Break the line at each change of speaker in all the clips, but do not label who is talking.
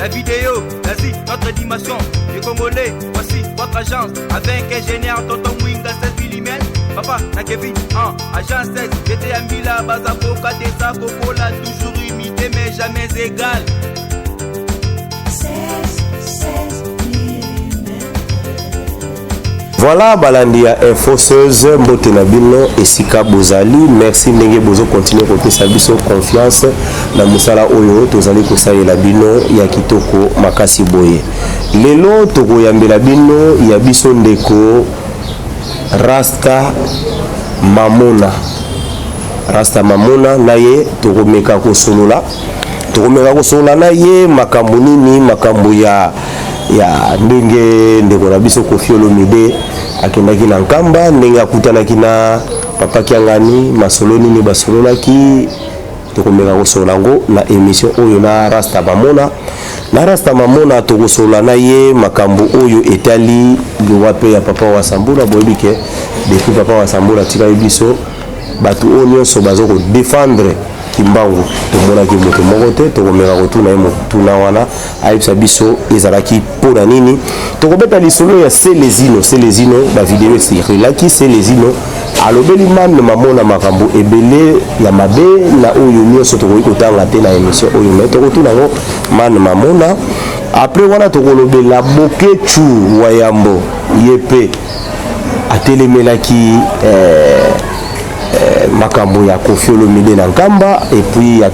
la vidéo, vas-y, notre dimension. Les Congolais, voici votre agence. Avec ingénieur Tonton Winga 16 mm. Papa, na Kevin, agence 16. J'étais à Mila, Bazako, Katesa, Kokola, toujours imité mais jamais égal.
Voilà, Balandia infoseuse, mbote na bino, esika bozali. Merci ndenge bozo continuer kopesa biso confiance na musala oyo tozali kosalela bino ya kitoko makasi boye. Lelo toko yambela bino ya biso ndeko Rasta Mamona. Rasta Mamona naye toko meka kosolola. Toko meka kosolola naye makambo nini, makambo ya ndenge ndeko na biso Koffi Olomide akendaki na Nkamba, ndenge akutanaki na papa Kiangani, masolo nini basololaki. Tokomeka kosola ngo na émission oyo na Rasta Mamona. Na Rasta Mamona tokosola na ye makambo oyo etali liwape ya papa wa Sambula. Boyebi ke depuis papa wa Sambula tika biso batu oyo nyonso bazoko défendre Kimbangu tomonaki moto moko te. Tokomeka kotuna ye motuna wana ayebisa biso ezalaki mpona nini. Tokobeta lisolo ya Selezino ba video esirelaki Selezino alobeli man Mamona makambo ebele ya mabe na oyo nyonso tokoki kotanga te na émission oyo me tokotuna ngo man Mamona. Après wana tokolobela Bokechu Wayambo yepe atelemelaki makambo ya Koffi Olomide na Nkamba et puis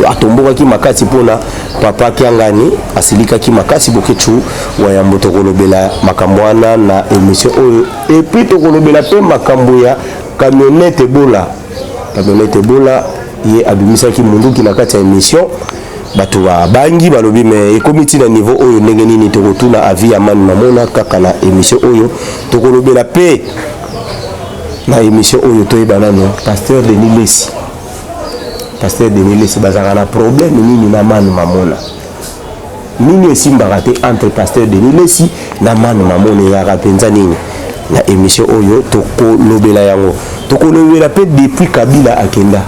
atombokaki makasi pona papa Kiangani asilikaki makasi. Bokechu Wayambo tokolobela makambo wana na émission oyo et puis tokolobela pe makambo ya camionnette Ebola ye abimisaki munduki na kati ya émission. Bato ba bangi balobi me ekomiti na niveau oyo ndenge nini tokotuna avi ya man Mamona kaka na émission oyo. Tokolobela pe na émission oyo toyeba nano Pasteur Denis Lesi bazaka na problème nini na man Mamona, nini esimbaka te entre Pasteur Denis Lesi na man Mamona ezaka penza nini na émission oyo tokolobela yango. Tokolobela pe depuis Kabila akenda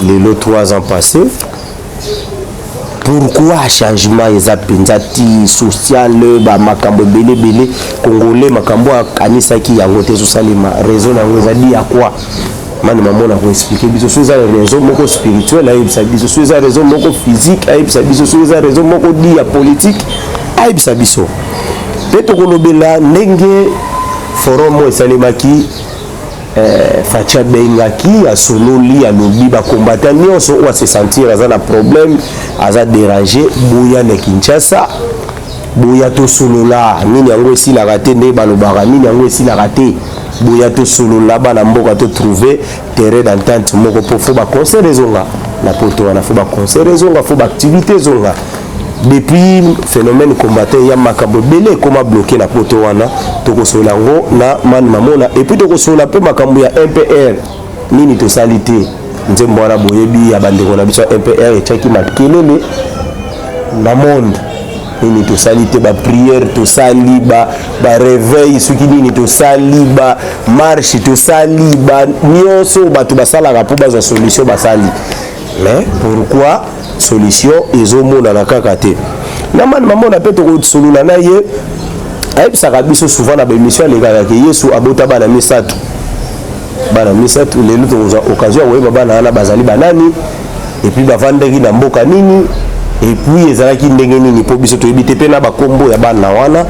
lelo 3 ans passés. Pourquoi changement eza penza ti social ba makambo belé congolais makambo akanisaki yango te sosalima raison yango ezali ya quoi mani Mamona ko expliquer biso soza raison moko spirituelle ayebisa biso soza raison moko physique ayebisa biso soza raison moko di ya politique ayebisa biso pe tokolobela ndenge forum esalemaki Fatia Bengaki a sololi a lobi ba combattant nyonso o se sentir aza na problème aza dérangé boya na Kinshasa boya to solola nini yango esila raté nde balobaka nini yango esila raté boya to solola bana mboka to trouver terrain d'entente moko po fo ba concert ezonga na poto wana fo ba concert ezonga fo ba activité ezonga. Depuis phénomène combattant ya makambo belé comment bloquer la poto wana tokosola ngo na man Mamona et puis tokosola pe makambo ya MPR nini to salité nzembo wana boyebi ya bandeko na biso MPR etaki makelele na monde nini to salité ba prière to sali ba réveil soki nini to sali ba marche to sali ba nyonso bato basala ka po baza solution basali. Mais pourquoi solution ezomona na kaka te na man Mamona pe tokosolula na ye ayebisaka biso souvent na bémission alekaka ke Yesu abota bana misatu lelo tokozwa occasion koyeba bana wana bazali banani et puis bavandaki na mboka nini et puis ezalaki ndenge nini po biso toyebi te pe na bakombo ya bana wana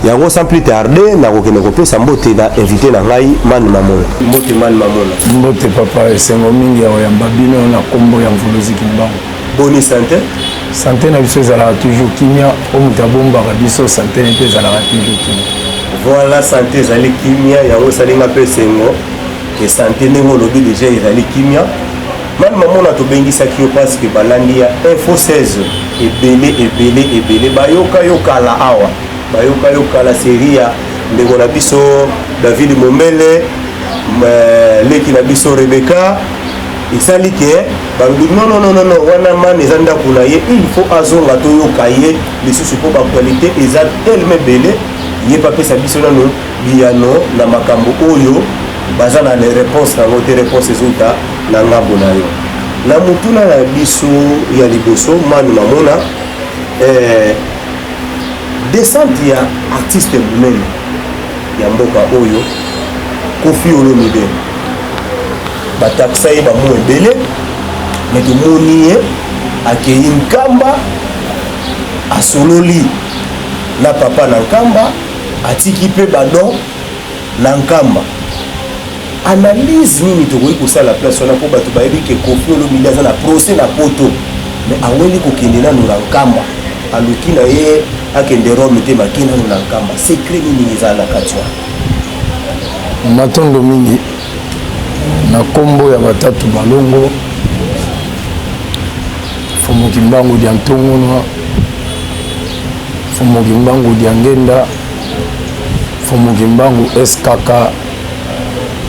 yango sans plus tarder na kokende kopesa mbote na invité na ngai man Mamona. Mbote man Mamona.
Mbote papa esengo mingi ya oyamba bino na kombo ya Mvuluzi Kimbangu.
Boni santé
na biso ezalaka toujours kimia omuta bombaka biso santé mpe ezalaka toujours kimia.
Voilà, santé ezali kimia yango esalinga mpe esengo ke santé ndenge olobi déjà ezali kimia. Man Mamona tobengisaki yo parce que balandi ya info 16 ebele bayoka la awa bayoka la série ya ndeko na biso David Mombele leki na biso Rebecca isali ke balobi non wana man eza ndako na ye il faut azonga toyoka ye lisusu po baqualité eza tellement belé ye bapesa biso nano biyano na makambo oyo baza na les réponses nango te réponse ezota na ngambo na yo na mutuna na biso ya liboso mani mamona descente ya artiste munene ya mboka oyo Koffi Olomide batakisa ye bamu ebele me tomoni ye akei nkamba asololi na papa na nkamba atiki mpe badon na nkamba analyse nini tokoki kosala place wana mpo bato bayebi ke Koffi Olomide aza na procès na poto me aweli kokende nanu na nkamba aluki na ye akende Rome te maki nanu na nkamba secret nini ezala na kati wana
matondo mingi na kombo ya batatu balongo Fomoki Mbangu dia Ntongonwa, Fomoki Mbangu dia Ngenda, Fomoki Mbangu SKK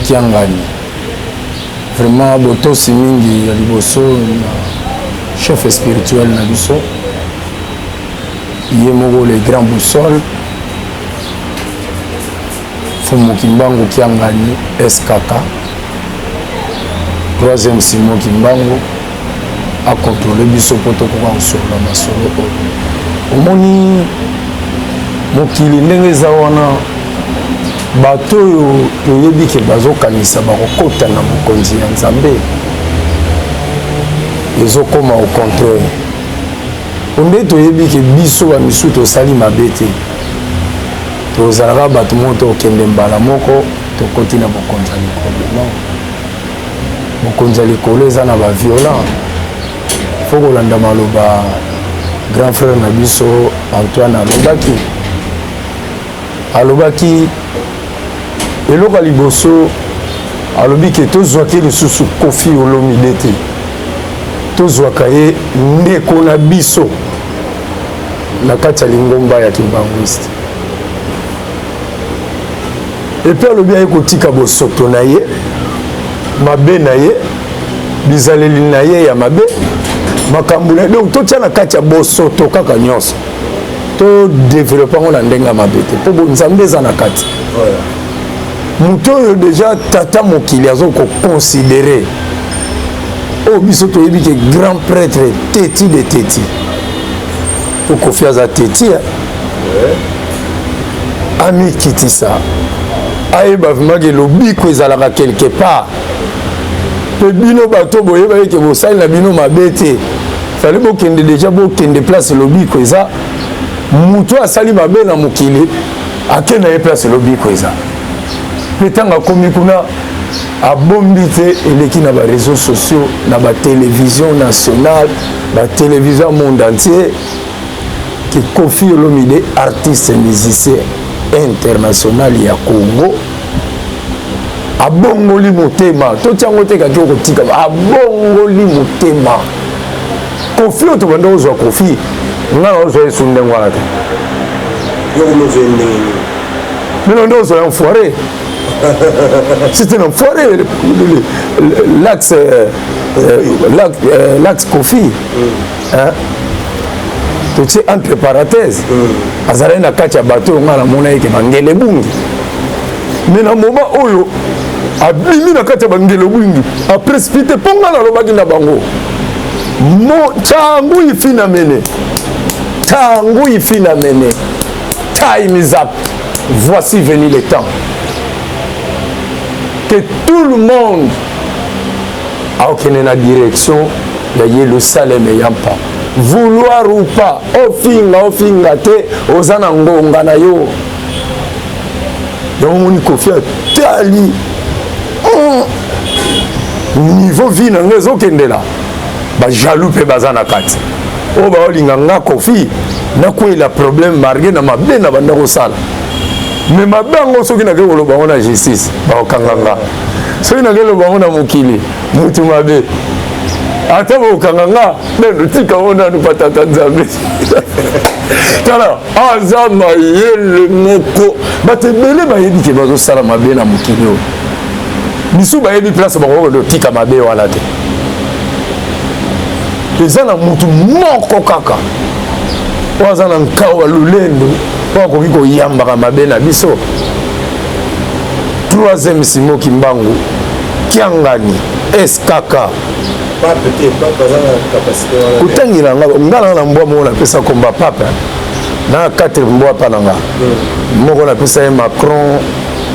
Kiangani. Vraiment botosi mingi ya liboso na chef spirituel na biso. Yemoko le grand boussole. Fomoki Mbangu Kiangani SKK. Troisième Simon Kimbangu a contrôlé biso poto ko sur la masolo omoni mokili ndenge za wana bato yo toyebi ke bazokanisa bakokota na mokonzi ya Nzambe ezokoma au contraire onde toyebi ke biso ba misu tosali mabe te tozalaka bato moto okende mbala moko tokoti na mokonzi ya likolo mokonzi ya likolo eza na baviolent faut kolanda maloba grand frère na biso Antoine alobaki eloko liboso alobi ke tozwaki lisusu Koffi Olomide te tozwaka ye ndeko na biso na kati ya lingomba ya Kimbangwiste epe alobi aye kotika bosoto na ye mabe na ye bizaleli na ye ya mabe makambo na donc totia na kati ya bosoto kaka nyonso to développer ngo na ndenga mabe te po Nzambe eza na kati muto oyo déjà tata mokili azo ko considérer o biso toyebi ke grand prêtre teti de teti to Koffi aza teti ami kitisa ayeba vraiment ke lobiko ezalaka quelque part pe bino bato boyeba ke bosali na bino mabe te fallait bokende déjà bokende place lobiko eza mutu asali mabe na mokili akenda ye place lobiko eza petanga komi kuna abombi te eleki na ba réseaux sociaux na ba télévision nationale ba télévision monde entier que Koffi Olomide artiste musicien international ya Congo abongoli motema totiango te kaki okotika abongoli motema Koffi oto banda ozwa Koffi ngana ozwa yesu ndengo wana te
yoko mozwe ndenge
mino ndo ozwa enfoiré c'était un enfoiré l'axe Koffi totie entre parenthèses azalaki na kati ya bato ngana mona yeke bangele bungi mais na moba oyo abimi na kati ya bangele bungi aprécipité mpo nga nalobaki na bango tangu ifina mene time is up, voici venu le temps que tout le monde a aucune direction de Yerusalem et Yampa vouloir ou pas ofinga te ozana ngonga na yo donc on Koffi tali niveau vie na ngezo kendela ba jaloux pe bazana kati o ba olinga nga Koffi na ko la problème margué na mabe na banda ko sala mais mabango soki na ke koloba na justice ba okanganga soki na ke loba na mokili mutu mabe ata bokanganga neno tika ona nupatata Nzambe tala aza mayele moko batebele bayebi ke bazosala mabe na mokili oyo biso bayebi place bango tika mabe wana te eza na mutu moko kaka oyo aza na nkawa lulendo oyo akoki koyambaka mabe na biso troisième Simon Kimbangu Kiangani SKK kotangira ngala na mbwa moko napesa komba papa na 4 mbwa pa nanga moko napesa ye Macron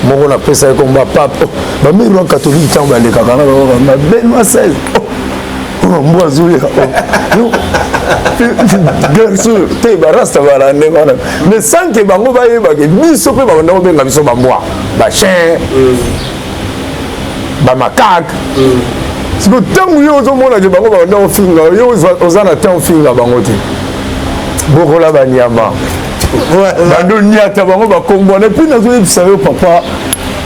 moko napesa ye komba papa bamiro catholique tango balekaka na Benoît XVI mbwa zuya garçon te barasta bala ndenge wana mais sans que bango bayebake biso mpe babanda kobenga biso bambwa bachien bamakake siko ntango yo ozomonake bango babanda kofinga yo oza na temps ofinga bango te bokola banyama bando niata bango bakombwana epui nazoyebisa yo papa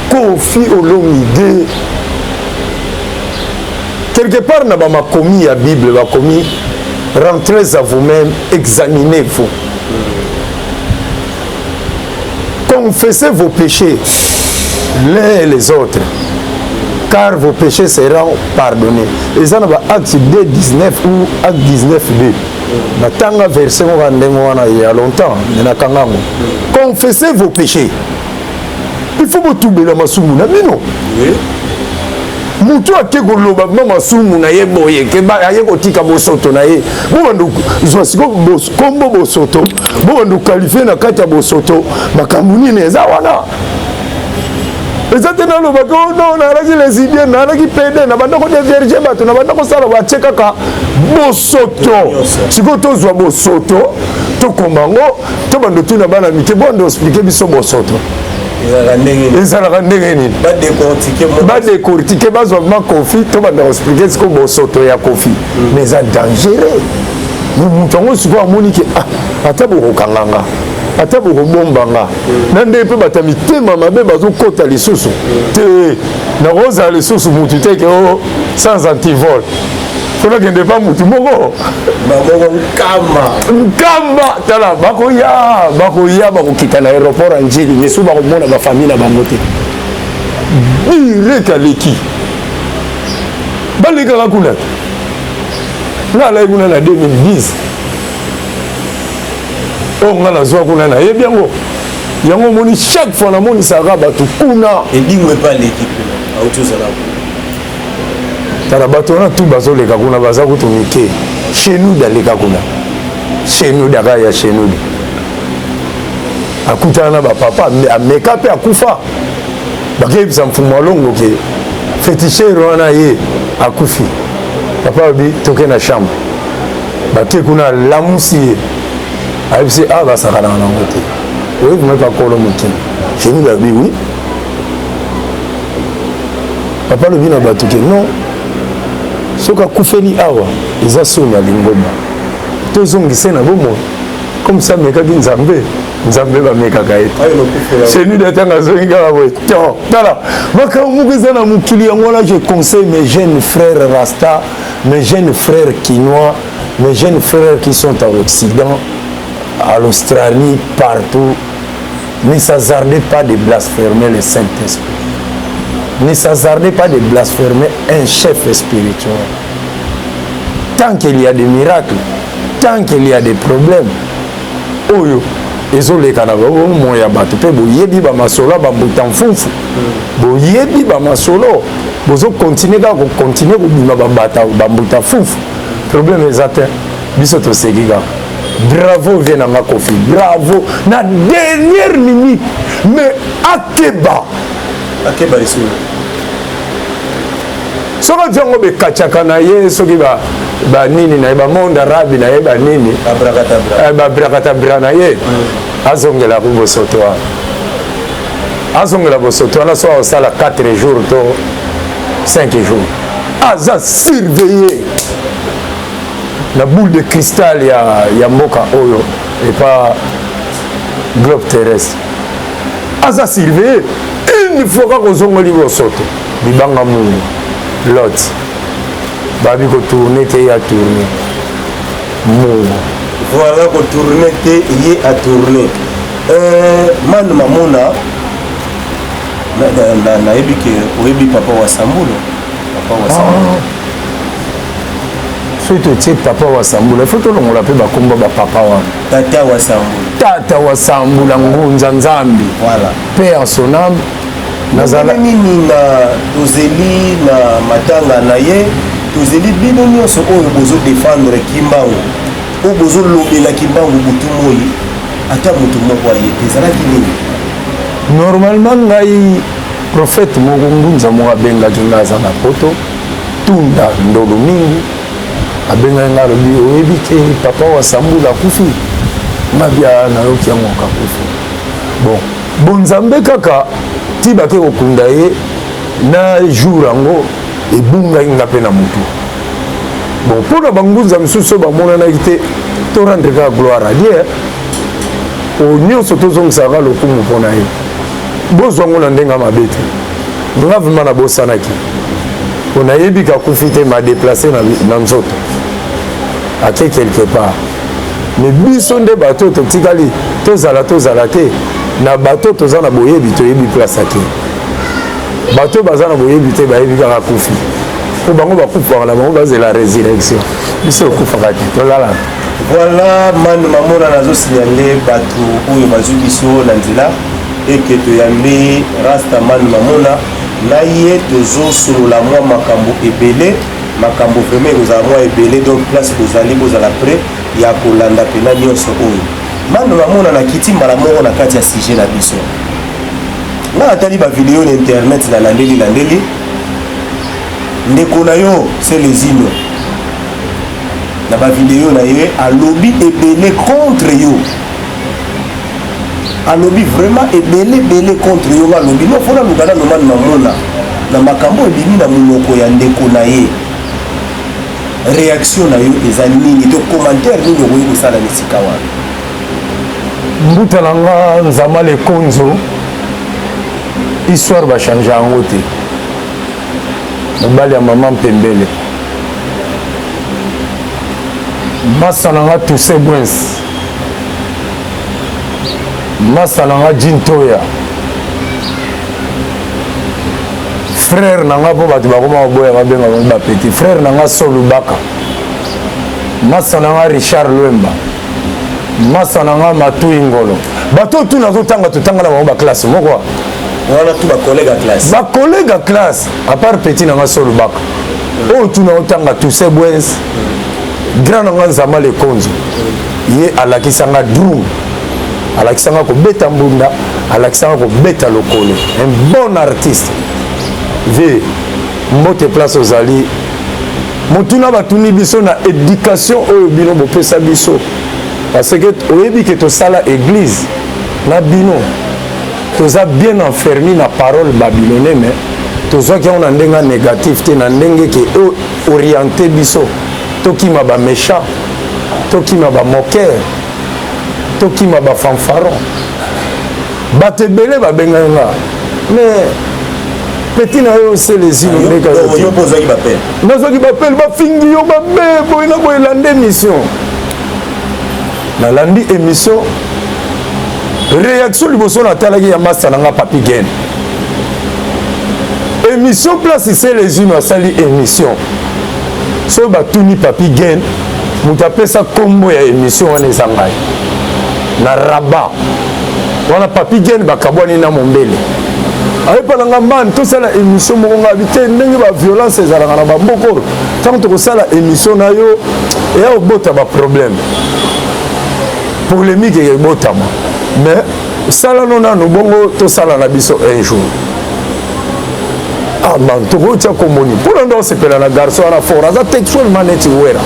Kofi Olomide quelque part na bamakomi ya Bible bakomi rentrez à vous-même, examinez-vous. Confessez vos péchés l'un et les autres, car vos péchés seront pardonnés. Et ça, c'est Acte 2, 19 ou Acte 19, 2. Natanga verset il y a longtemps. Confessez vos péchés. Il faut que tout le monde soit non. Mutu akeko loba mama sumu na ye boye ke ba aye kotika bosoto na ye bobandu zwasiko kombo bosoto bobandu qualifier na kati ya bosoto makambo nini eza wana eza tena loba ko non na raki lesibien na raki pede na banda ko de vierge bato na banda ko sala ba chekaka bosoto siko tozwa bosoto to kombango to bandu tuna bana mike bondo expliquer biso bosoto ezalaka ndenge nini badecortike bazwa ma Kofi to banda koexplike siko bosoto ya Kofi mais eza dangereux moto yango sikoyo amoni ke ata bokokanganga ata bokobombanga na nde mpe bata mitema mabe bazokota lisusu te nakozala lisusu mutu teke o sans antivol konakende pa mutu moko nkamba tala bakoya bakokita na aéroport ya njeli mesu bakomona bafamille na bango te direct aleki balekaka kuna nga alai kuna na 2010 oyo nga nazwa kuna nayebi yango omoni chaque fois namonisaka bato kuna
edingwe pa leki kuna autozala
tala bato wana tu bazoleka kuna baza kutu mike chenud aleka kuna chenud aka ya chenud akutana na bapapa ameka mpe akufa bakeyebisa mfumu alongo ke fetichere wana ye akufi papa obi toke na chambre bake kuna alamusi ye ayebisi basakanaka nango te oyebi me pakolo mokili chenud abi wi papa lobi na bato ke non soki akufeli awa eza soni ya lingomba tozongise na bomoi comme ça mekaki nzambe bamekaka ete chenud atanga azongi kaka boye to tala makambo moko eza na mokili yango wana je conseille mes jeunes frères rasta mes jeunes frères kinois mes jeunes frères qui sont à l'Occident à l'Australie partout ne s'hasardez pas de blasphémer le Saint-Esprit. Ne s'hasardez pas de blasphémer un chef spirituel. Tant qu'il y a des miracles, tant qu'il y a des problèmes, oyo ezoleka na moya bato pe boyebi ba masolo ba butamfufu boyebi ba masolo bozo continuer ka ko continuer ko bima ba bata ba butamfufu problème ezate biso to segika bravo vient na Kofi bravo na dernière minute mais akeba
ici
soki ntango bekatiaka na ye soki banini na ye bamonde arabe na ye banini babrakatabra na ye azongela ku bosoto wana azongela bosoto wana so akosala 4 jours to 5 jours aza surveille na boule de cristal ya mboka oyo epa globe terrestre aza surveille une fois kaka ozongoli bosoto libanga mungu lot babi kotourne te ye atourne mungu
voilà kotourne te ye atourne manu mamona nayebi ke oyebi papa wa Sambulo
soki totie papa wa Sambula ifo tolongola mpe bakomba bapapa wana tata wa Sambula ngunza nzambi mpe ya sonambe
nazala nini na tozeli na matanga na ye tozeli bino nyonso oyo bozodefendre kimbangu oyo bozolobela kimbangu butu moi ata moto moko aye te ezalaki nini?
Normalement ngai prophète moko ngunza moko abengaki nga aza na poto tunda ndolo mingi abengaki nga alobi oyebi ke papa wa Sambula akufi mabia nayoki yango akakufi. Bon nzambe kaka ti bake kokunda ye na jour yango ebungaki nga mpe na motu. Bon mpona bangunza misusu bamonanaki te to rendre kaka gloire a Dieu o nyonso tozongisaka lokumu mpona ye bozwango na ndenge mabe te nga vraimen na bosanaki mpo nayebi kakufi te ma déplace na nzoto ake quelque part mais biso nde bato totikali tozala te na bato toza na boyebi toyebi place ake bato baza na boyebi te bayebi kaka kufi mpo bango bakufaka na bango bazela résurrection biso okufaka te tolala.
Voilà manu mamona nazosignale bato oyo bazwi biso na nzela eke toyambi rasta manu mamona na ye tozosolola mwa makambo ebele makambo vraiment ekozala mwa ebele donc place bozali bozala prêt ya kolanda pena nyonso oyo manu mamona na kiti mbala moko na kati ya sujet na biso nga atali bavideo na internet na landeli ndeko na yo Selezino na bavideo na ye alobi ebele contre yo alobi vraiment ebele contre yo alobi no fona lukana no manu mamona na makambo ebimi na monoko ya ndeko na ye réaction na yo eza nini to commentaire nini okoki kosala misika wana?
mbuta na nga nzama lekonzo histoire bachange yango te mobali ya mama mpembele masa na nga tuse bwens masa na nga jintoya frère na nga mpo bato bakoma baboya babenga bango bapeti frère na nga solubaka masa na nga richard lwemba masa na nga matui ngolo bato tu nazotanga totanga na bango baklasse moko
wana tu bacollègue
ya classe à part petit na nga solubaka oyo tu naotanga tuse bwens grand na nga nzama lekonzo ye alakisanga drum alakisanga kobeta mbunda alakisanga kobeta lokolo un bon artiste ve mbote place ozali motuna batuni biso na éducation oyo bino bopesa biso parce que oyebi ke tosala église na bino toza bien enfermi na parole babylonais mais tozwaki yango na ndenge négatif te na ndenge ke orienté biso tokima baméchant tokima bamoqueur tokima bafanfaron bato ebele babengaki nga mais petit na yo Selezino nazwaki bapele bafingi yo babe boyina boyelanda émission nalandi émission réaction liboso natalaki ya masa na nga papi gen émission place Selezino asali émission soki batuni papi gen moto apesa kombo ya émission wana eza ngai na rabat wana papi gen bakabwani na mombele ayepalanga mbani tosala émission moko nga abi te ndenge baviolence ezalaka na bambokoro ntango tokosala émission na yo eya obota baproblème polémique ekebotama mais sala no nano bongo tosala na biso un jour man tokotia komoni mpona ndo osepela na garçon wana fort aza textuellement neti wera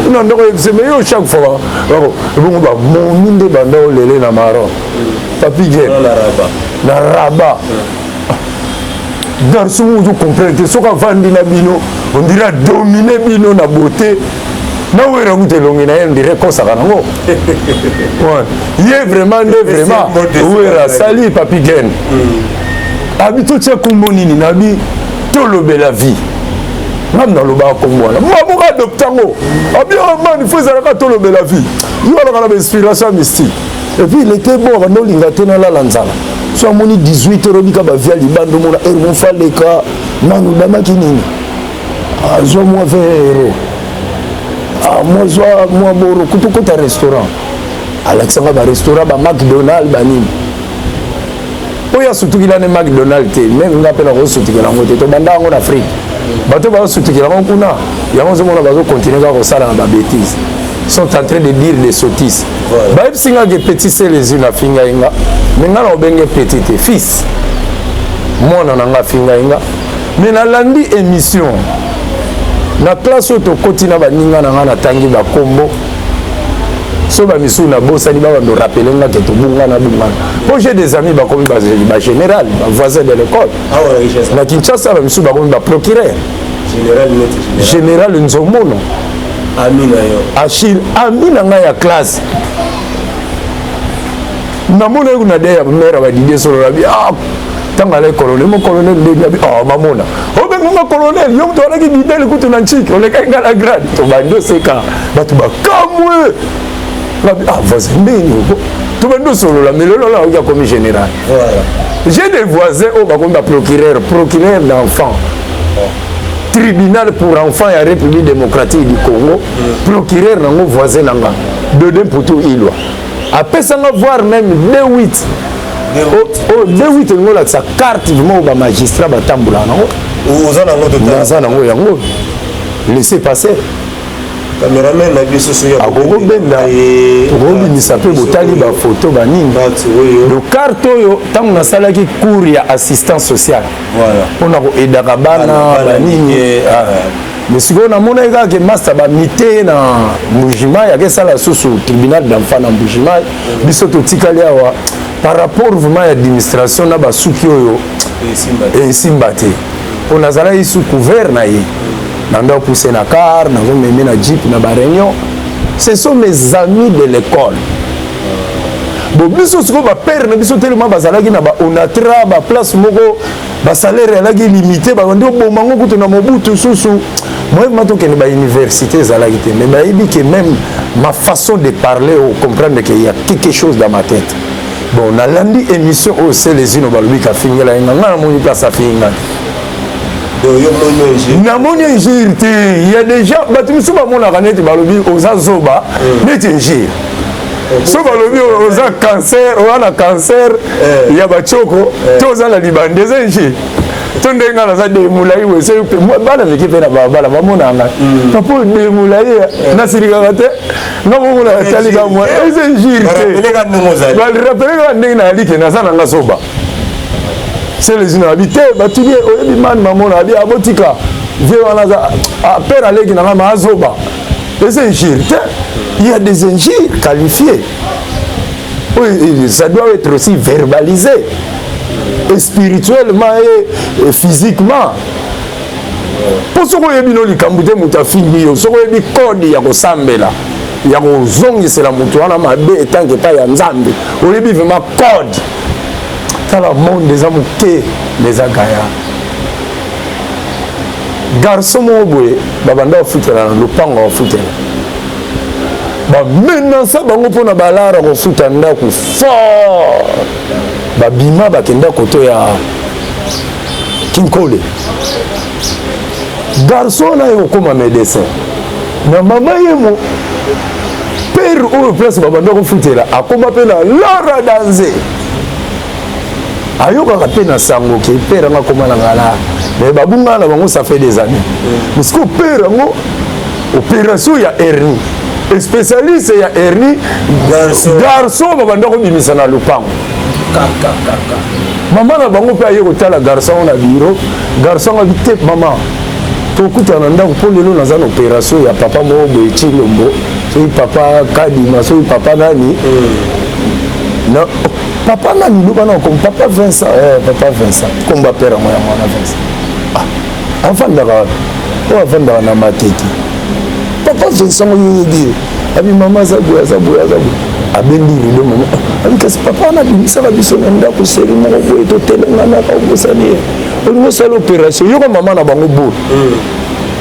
ina ndoko yebiseme yo chaque fois bongo bamomi nde banda olele na maron papi gen na rabat garçon ozo comprendre te soki avandi na bino ondire adomine bino na beauté na wera kuta elongi na ye ondire ekosaka nango ye vraiment nde vraiment wera asali papi gen abi totia kombo nini nabi tolobela vie ngam nalobaka kombo wana mamoka adopte yango abi mani fo ezalaka tolobela vie yo alaka na bainspiration mystique et puis il était bon abanda olinga te nalala nzala so amoni 18 heure obika bavia libanda omona ermofaleka nanu damaki nini azwa mwa 20 euro mwa zwa mwa boro kutokota restaurant alakisanga barestaurant bamacdonald banini oyo asutukila ne McDonald te même nga mpe nakosutikela yango te tobanda yango na afrique bato bazosutikela ngo kuna yango ozomona bazokontinue kaka kosala na babétise sont en train de dire des sottises bayebisingaka petit se les unes afinga yenga me nga na obenge petit te fils mwana na nga afinga yenga me nalandi émission na classe oyo tokoti na baninga na nga natangi bakombo so bamisu na bosani babando rappele nga ke tobungana bungana po j'ai des amis bakomi bagénéral bavoisin de l'école na Kinshasa bamisu bakomi baprocureur général nzomono Achille amina nga ya classe namona yo na deya mère badidie solo la bi tanga le colonel mon colonel de bi mamona obenga colonel yo to na ki bidele kutu na nchiki oleka nga la grade to bando seka batu bakamwe la bi voisin ndeni to bando solo la melolo la ya comme général j'ai des voisins au bakomba procureur d'enfants tribunal pour enfants ya République démocratique du Congo procureur nango voisin nanga Dodin Poutou Ilwa après ça va voir même D8 D8 ngola sa carte vraiment ba magistrat ba tambola nango oza nango yango laissez passer
cameraman na biso so ya
agogo benda obimisa pe botali ba photo ba nini le carte oyo tango na salaki cours ya assistance sociale
voilà
on a ko edaka bana ba nini mais siko na mona eka ke master ba mité na Mbujima ya ke sala susu tribunal d'enfants na Mbujima biso to tikali awa par rapport vraiment à l'administration na ba suki oyo et simbate on a zala isu couvert na ye nanda pousser na car na même na jeep na ba réunion ce sont mes amis de l'école bon biso siko ba père na biso tellement bazalaki na ba onatra ba place moko ba salaire alaki limité ba ndo bomango kutu na mobutu susu moi matoke ba université zalaki te mais ba yebi que même ma façon de parler ou comprendre qu'il y a quelque chose dans ma tête bon on a lundi émission au c'est les unes balobi ka fingela nga moni place a finga namoni ingir te il y a déjà batumisu bamona kaneti balobi oza zoba neti ingir so balobi oza cancer oza cancer ya bachoko to oza na libande eza ingir to ndenga naza demulai wese bana veki pe na babala bamona nga papo demulai nasirikaka te nga momona talika mwa eza ingir te balirapeleka ndenge na alike naza nanga zoba c'est les unes habité batuli oyebi man mamona abi abotika vie wana za père aleki na ma azoba les injures il y a des injures qualifiées oui ça doit être aussi verbalisé et spirituellement et physiquement pour ce qu'on yebi no likambu te muta fingi yo so ko yebi code ya kosambela ya kozongisela mutu wana mabe etanke pa ya nzambe oyebi vraiment code tala monde des amours les agaya garçon mobwe babanda ofutela na lupango ofutela ba menansa bango pona balara ko futa ndako fort babima bakenda koto ya Kinkole garçon na yo koma médecin na mama yemo père ou place babanda ko futela akoma pe na lara danser ayoka pe na sango ke père nga koma na ngala mais babunga na bango ça fait des années parce que père ngo opération ya hernie spécialiste ya hernie garçon babanda ko bimisa na lupango maman na bango pe ayeko tala garçon na bureau garçon nga vite maman tokuta na ndako po lelo naza na opération ya papa mobo echilombo so papa kadima so papa nani na papa nani loba na comme papa Vincent comme ba père moi na Vincent avandaka na mateki papa Vincent yoyedi abi mama zabu abendi rido mama abi kasi papa na bimisaka biso na ndako seri moko boye totelengana ka obosani olingo sala opération yoko mama na bango bour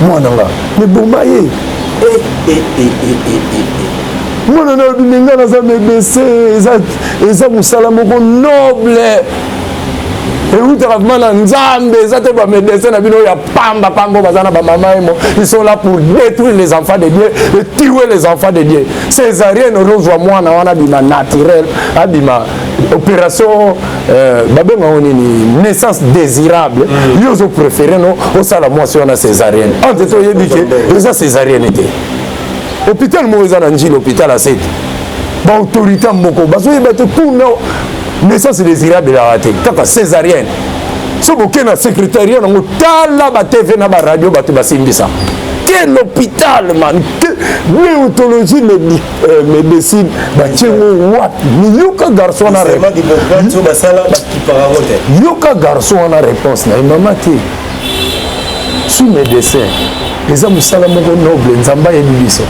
mwana nga me boma ye mwana na bininga naza médecin eza mosala moko noble eutaka vraimen na nzambe eza te bamédecin na bino ya pamba baza na bamama emo ils sont là pour détruire les enfants de Dieu et tuer les enfants de Dieu césarienne ozozwa mwana wana abima naturel abima opération une naissance désirable ils ont préféré non au sala moi sur la césarienne entre toi yebike les césarienne était hôpital mo eza na njili hôpital à 7 ba autorité moko bazo yebate pour naissance désirable la raté kaka césarienne so boké na secrétariat na tala ba TV na ba radio bato basimbisa quel hôpital man néontologie médecine bachengo wat yoka garçon na yoka garçon na réponse na mama te suis médecin eza musala moko noble nzamba yebi biso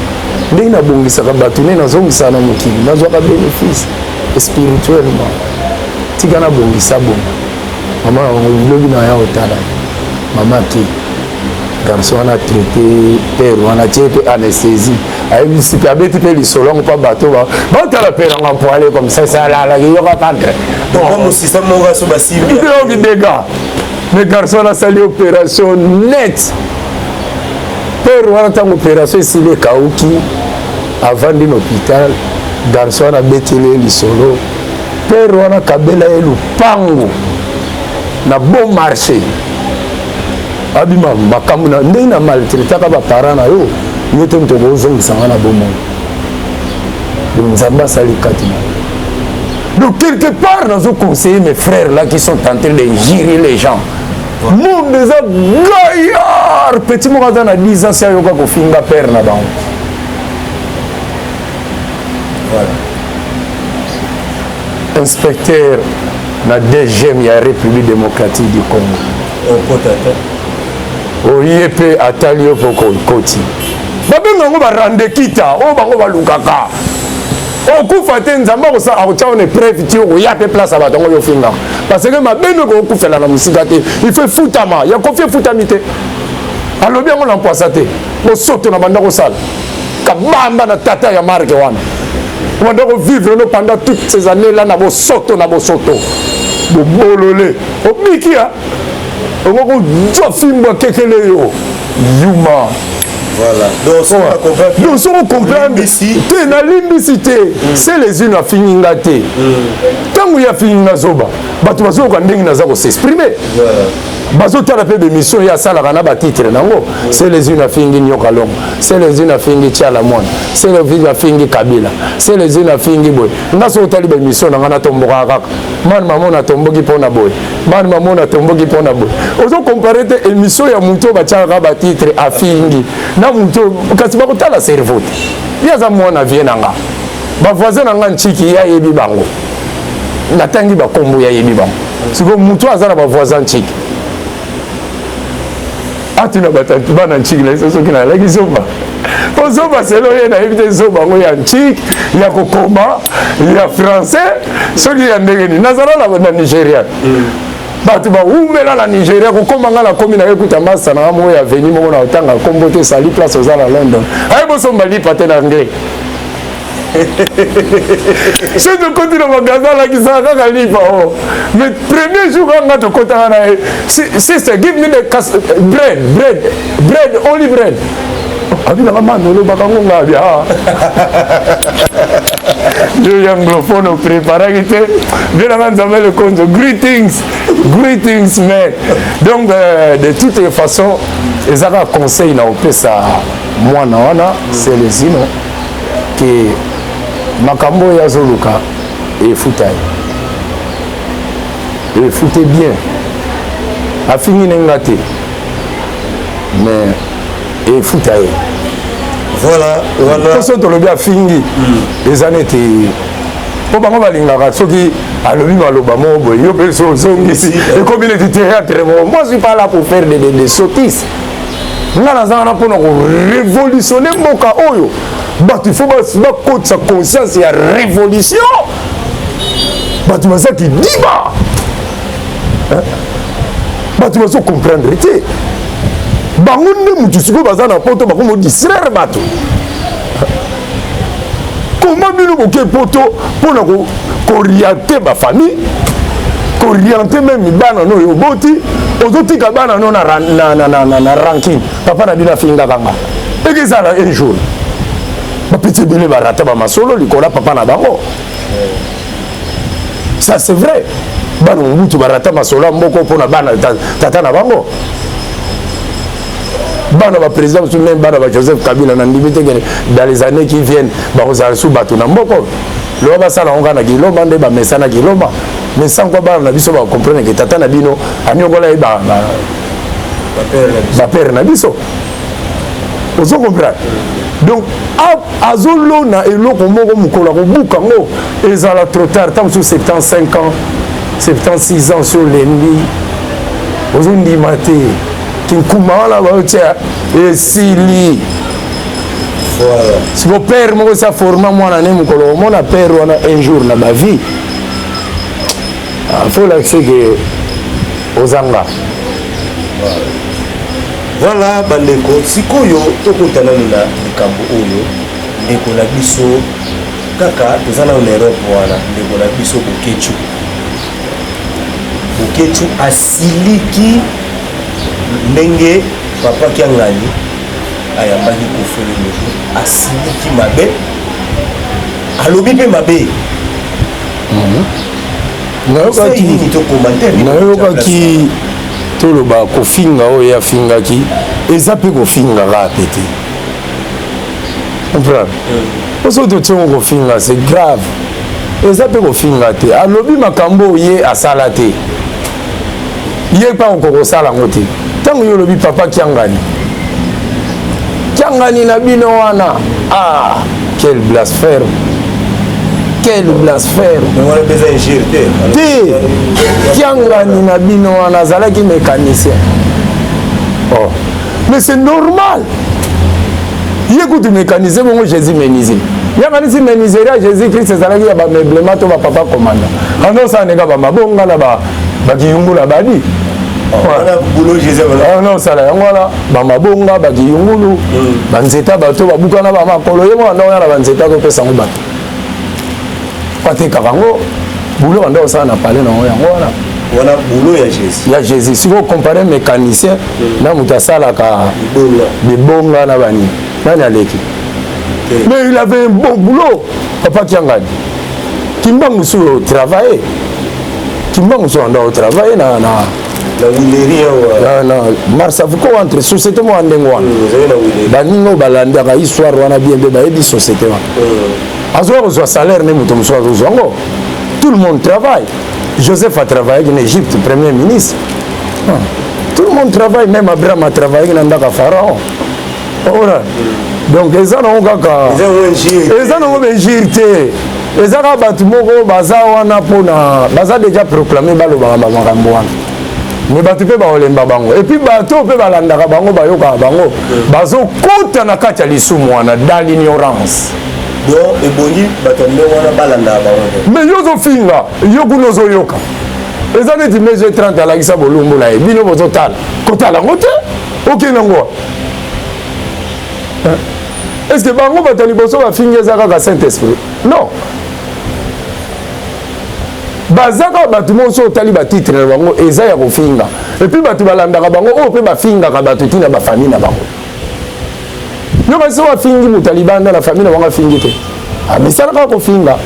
ndenge nabongisaka bato nde nazongisa na mokili nazwaka bénéfice spirituellement tika nabongisa bongo mama lobi na ya otala mama te garçon wana traité père wana tie pe anesthésie ayebisi pe abeti pe lisolongo pa bato batala pe nanga mpoale comme ça la yoka pantre donc dégâts mais garçon wana asali opération net père wana ntango opération esili ekauki avandi na hôpital garçon wana abeteli lisolo père wana kabela ye lupango na bon marché abima makambo na ndenge na maltraitaka baparent na yo yo te moto kozongisanga na bomoi donc nzambe asali kati na donc quelque part nazo conseiller mes frères là qui sont en train d'injurer les gens monde eza gaillard petit moko aza na 10 ans si ayoka kofinga père na bango voilà inspecteur na DGM ya République démocratique du Congo oye pe atali yo poko ikoti babengango barande kita oyo bango balukaka okufa te nzambe akosala akotya one preuve ti okoya pe place ya bato yango yofingaka parce que mabeno ekokufela na mosika te il faut efutama ya kofi efutami te alobi yango na mpwasa te bosoto na banda kosala kabamba na tata ya marke wana banda kovivre no pendant toutes ces années là na bosoto bobolole obiki ya okoko zwa fimbo kekele yo yuma
voilà
donc so comprendre te na limbisi te c'est les unes afininga te ntango ya fininga zoba bato bazoyoka ndenge naza kosexprimer bazotala mpe bémission ye asalaka na batitre nango c'est les unes afingi nyoka longo c'est les unes afingi tiala mwana c'est les unes afingi kabila c'est les unes afingi boye nga so otali bémission na nga natombokaka kaka mani mamo natomboki mpo na boye mani mamo natomboki mpo na boye ozo compare te émission ya moto batiakaka batitre afingi na moto kasi bakotala cerveau te ye aza mwana vie na nga bavoisin na nga ntiki ye ayebi bango natangi bakombo ya yebi bango siko moto aza na bavoisin ntiki atina batantu bana ntiki na iso soki nalaki zoba po zoba selo ye nayebi te zoba yango ya ntiki ya kokoma ya français soki ya ndenge nini nazala na Nigeria bato baumela na Nigeria kokoma nga na komi na ye kuta masa na moko ya veni moko na otanga kombo te sali place oza na London aye bosomba lipa te na anglais so tokoti na magasin alakisaka kaka lipa o mais premier jour kanga tokotanga na ye sister give me the bread only bread abinaka mano olobaka ngo nga bia yo anglophone opreparaki te benanga nzambe le konzo greetings man donc de toute façon ezaka conseil na opesa mwana wana c'est les ino ke makambo oyo azoluka efuta ye efute bien afingi nenga te mais efuta ye voilà so tolobi afingi eza nete mpo bango balingaka soki alobi maloba moko boye yo mpe ozongisi ekomi neti théâtre moko moi je suis pas là pour faire des sottises nga nazanga na mpona korévolutionne mboka oyo bato ifo bakotisa conscience ya révolution bato baza kidiba bato bazo comprendre te bango nde mutu sikoyo baza na poto bakomo distraire bato koma bino boke poto mpona koriente bafamille koriente meme bana no oyo oboti ozotika bana no na ranking papa na bino afingaka nga eke ezala un jour bapeti ebele barata bamasolo likola papa na bango ça c'est vrai bana Mobutu barata masolo mboko pona bana tata na bango bana ba président même bana ba Joseph Kabila na ndimite dans les années qui viennent ba ozalsu bato na mboko lo ba sala onga na Giloma nde ba mesana Giloma mais sans quoi bana na biso ba comprendre que tata na bino anyogola ba père na biso ozo comprendre donc azolo na eloko moko mukola ko bukango ezala trop tard tant sur 75 ans 76 ans sur l'ennemi ozo ndimate kinkumala ba tia esili voilà si mon père mo sa forma mwana ne mukolo mona père wana un jour na ma vie faut l'accès que ozanga
voilà bandeko sikoyo tokutana na likambo oyo ndeko na biso kaka tozana na Europe wana ndeko na biso Bukechu asiliki ndenge papa Kiangani ayambaki kofele asiliki mabe alobi pe mabe
nayokaki toloba kofinga oyo afingaki eza mpe kofingaka pete comprendre oso totiango kofinga c'est grave eza mpe kofinga te alobi makambo ye asala te ye mpa okokosala yango te ntango yo olobi papa Kiangani na bino wana quel blasphème te Kiangani na bino wana azalaki mécanicien mais c'est normal ye kutu mécanicien bongo Jésus menuisier yakanisi menuiserie ya Jésus Christ ezalaki ya bameublement to bapapa commanda anosaneka bamabonga na bakiyungula badi sala yango wana bamabonga bakiyungulu banzeta bato babukana bamakolo ye mwana oya na banzeta kopesa yango bato patekaka yango bulo wanda osala na pale nango yango
wana bulo ya Jésus
siko compare mécanicien na moto asalaka bibonga na bani nani aleki mais il avait un bon boulot papa Kiangani kimbangu sur travailler kimbangu sur anda travailler na marsafuko entre société mo andengo wana baningo balandaka histoire wana bien be bayebi société wana azoa kozwa salaire ne moto mosusu azozwango tout le monde travaille Joseph a travaillé en Égypte premier ministre tout le monde travaille même Abraham a travaillé na ndaka pharaon voilà donc eza nango kaka eza nango benjire te eza kaka bato moko baza wana mpona baza déjà proclamé balobaka bamakambo wana mais bato mpe baolemba bango et puis bato mpe balandaka bango bayokaka bango bazokota na kati ya lisumu wana dans l'ignorance mais yo ozofinga yo kuna ozoyoka eza neti mesure 30 alakisa bolumbu na ye bino bozotala kotala yango te okende yango est-ce que bango bato liboso bafingi eza kaka Saint-Esprit non bazaka bato moso otali batitre na bango eza ya kofinga et puis bato balandaka bango oyo mpe bafingaka bato tina bafamille na bango yo kasi wafingi moto alibanda na famille na bango afingi te misala kaka kofinga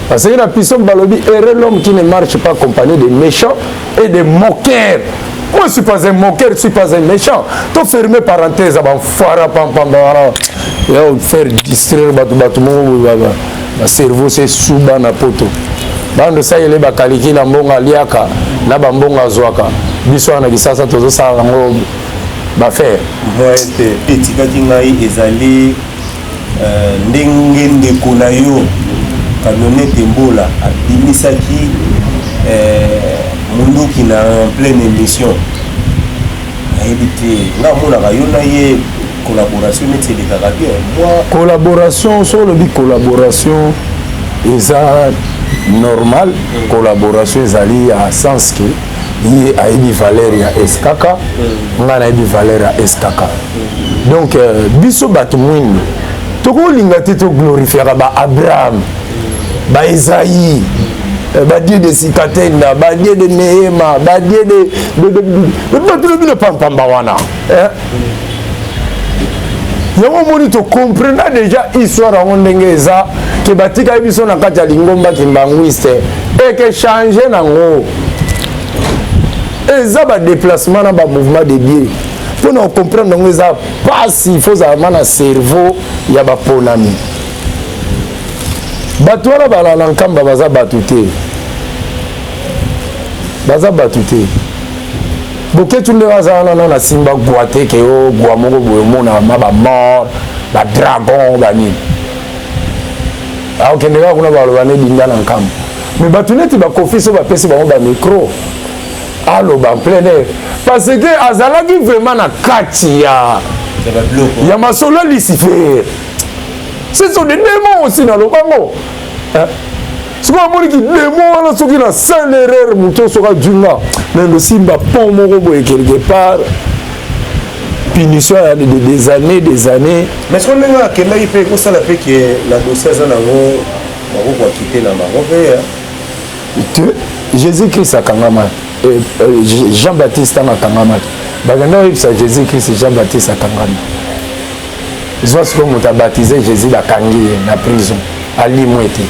parce que na piso balobi heureux l'homme qui ne marche pas accompagné de méchants et de moqueurs. Moi je suis pas un moqueur, je suis pas un méchant. To fermer parenthèse avant fara pam pam bara yo faire distraire bato mo ba cerveau c'est suba na poto bando sa yele bakaliki na mbonga liaka na bambonga zwaka biso na kisasa tozo sala ngo ba faire
etikaki ngai ezali ndenge ndeko na yo Camionette Mbola abimisaki munduki na en pleine émission ayebite nga mona yo na ye collaboration neti elekaka bien
collaboration sur le collaboration eza normal collaboration ezali à sens que ye ayebi valeur ya eskaka nga na yebi valeur ya eskaka donc biso bato mwini tokolinga te toglorifiaka ba Abraham ba Esaïe ba Dieu de Sikatenda ba Dieu de Nehema ba Dieu de pampamba wana yango moni to comprendre déjà histoire yango ndenge eza ke batika biso na kati ya lingomba kimbangwiste et que changer nango eza ba déplacement na ba mouvement de biais pour nous comprendre nango eza pas il faut avoir na cerveau ya ba ponami bato wana balala nkamba baza batu te boketu nde baza wana na simba gwa te ke o gwa moko boye omona ma bamort badragon banini akokende kaka kuna baloba ne dinga na nkambo me bato neti bakofi so bapesi bango bamicro aloba en plein air parce que azalaki vraiment na kati ya masolo ya Lucifer. Ce sont des démons aussi dans le bango. Ce qu'on a dit que les démons sont qui na sans erreur muto sera dunga mais le simba pont moko boye quelque part punition des années
mais ce qu'on a que là il peut que ça la fait que la dossier ça nango va quitter na Maroc
Jésus-Christ a kangama Jean-Baptiste a kangama baganda ça Jésus-Christ Jean-Baptiste a kangama ils ont ce qu'on a baptisé Jésus la kangi na prison à Limouete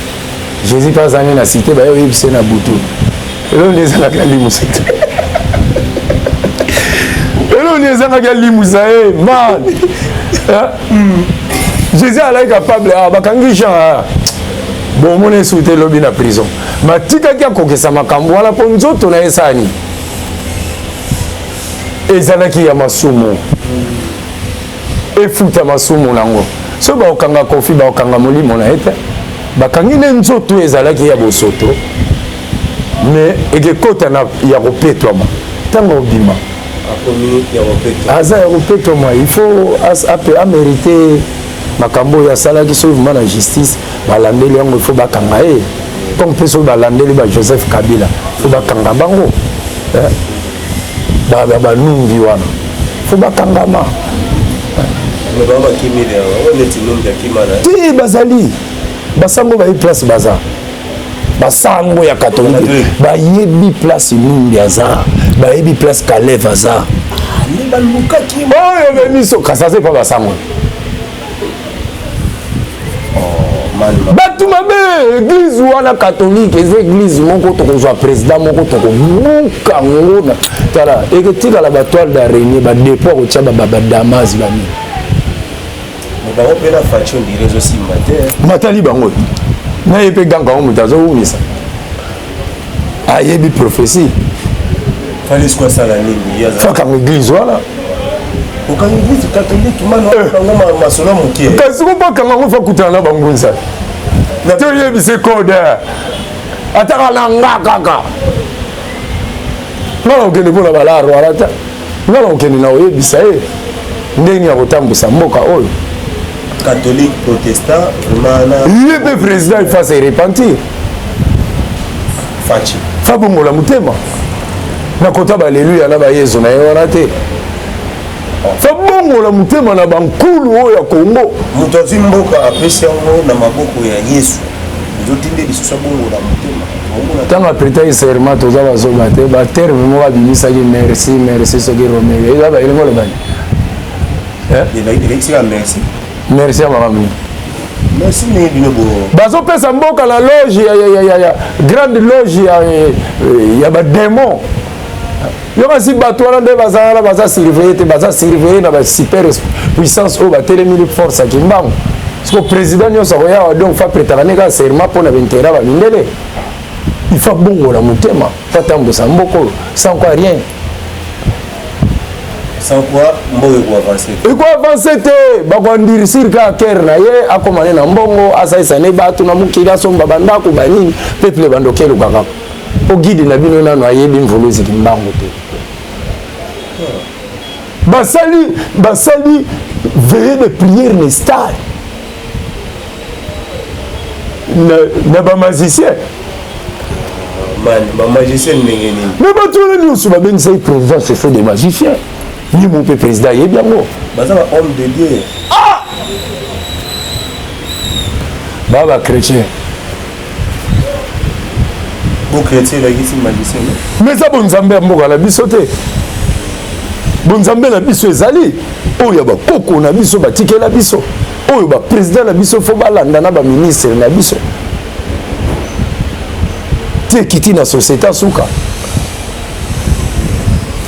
Jésus pas année na cité ba yo ibse na butu elo les ala ka limusa elo les ala ka limusa man Jésus est capable ba kangi Jean bon mon est souté lobi na prison matika kia kokesa makambo wala po nzoto na esani ezalaki ya masumu efuta masumu nango so ba okanga kofi ba okanga molimo na ete bakangi ne nzoto ezalaki ya bosoto mais ekekota na ya kopetwama ntango obima
akomi ya kopetwa
aza ya kopetwama il faut amériter makambo ya salaki so vima na justice balandeli yango il faut bakanga ye comme mpe so balandeli ba Joseph Kabila faut bakanga bango banungi wana faut bakangama ti bazali basango bayi place baza basango ya catholique bayebi place numbi aza bayebi place Kalev aza oyo bemiso kasase pa basango bato mabe église wana catholique eza église moko tokozwa président moko tokomuka ngo na tala eketikala batoile d'araignée badepo akotia babadamas bani
bango mpe na faction di réseau simba te
matali bango na ye mpe ganga ngo moto azowumisa ayebi prophétie
falisi kosala nini
fakanga église wana
okanga église catholique mano masolo mokie
kasi kopakanga ngo fakutana na bangunza toyebise code ataka na nga kaka ngala okende mpona balaro wana ta ngala okende na oyebisa ye ndenge ya kotambusa mboka oyo
catholique protestant
ye mpe président il faut se repentir
faci
fabongola motema na kota baleluya na bayezu na ye wana te fabongola motema na bankulu oyo ya Kongo
moto azwi mboka apesi yango na maboko ya Yesu ezotinde lisusu abongola motema
ntango apreta serment toza bazoba te baterme moko abimisaki merci soki romeo eza baelengo olobani
merci
merci ya makambo
merci ne bino bo
bazopesa mboka na loge ya grande loge ya badémon yo kasi bato wana nde bazala baza surveille te baza surveille na basuper puissance oyo batelemili force ya kimbango siko président nyonso akoyawa donc fa pretaka ne kaka serment mpo na bintera bamindele il faut bongola motema fa tambusa mboka oyo sans quoi rien
sans quoi mboka
ekoavanse te bakoandirisir kaka kere na ye akomane na mbongo asaisane bato na mokili asomba bandako banini peuple bandokeluka kaka po guide na bino nano ayebi mvolo eziki mbango te basali veille de prière nestal na bamagicien me bato wana nyonso babengisai président se fait des magiciens ni mon pe président ayebi yango
baza ba homme de Dieu
baba chrétien
chrétien elakisi magicien
mais eza bonzambe ya mboka na biso te bonzambe na biso ezali oyo ya bakoko na biso batikela biso oyo ba président na biso fo balanda na ba ministre na biso te kiti na société suka.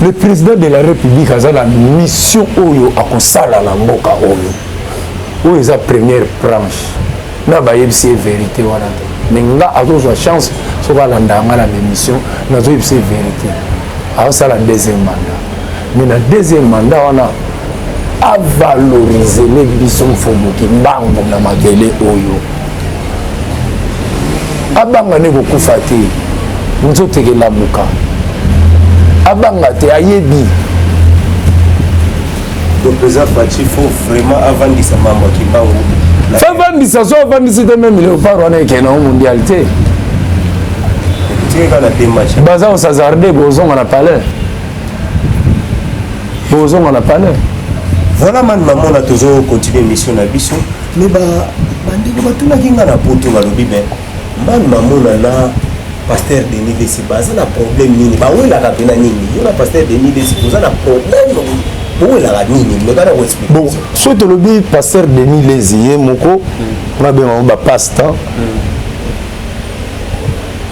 Le président de la République a la mission oyo akosala na mboka oyo eza première branche na ba yebisi vérité wana mais nga azozwa chance so balanda nga na mission nazo yebisi vérité asala deuxième mandat mais na deuxième mandat wana a valoriser les biso mfomoki mbango na magele oyo abanga ne kokufa te nzotekela muka abanga te ayebi.
Le président Fachi faut vraiment avandisa mambo kibango
avandisa so avandisi te même léopard wana ekena o mondialité baza osazarde bozonga na palais
voilà man mamona toujours continuer mission na biso mais bandeko batunaki nga na poto balobi ben man mamona na pasteur Denis Desi baza na problème nini bawelaka pena nini yo na pasteur Denis Desi boza na problème bawelaka nini mais kana koexplique
bon so tolobi pasteur Denis Lezi ye moko na benga ba pasteur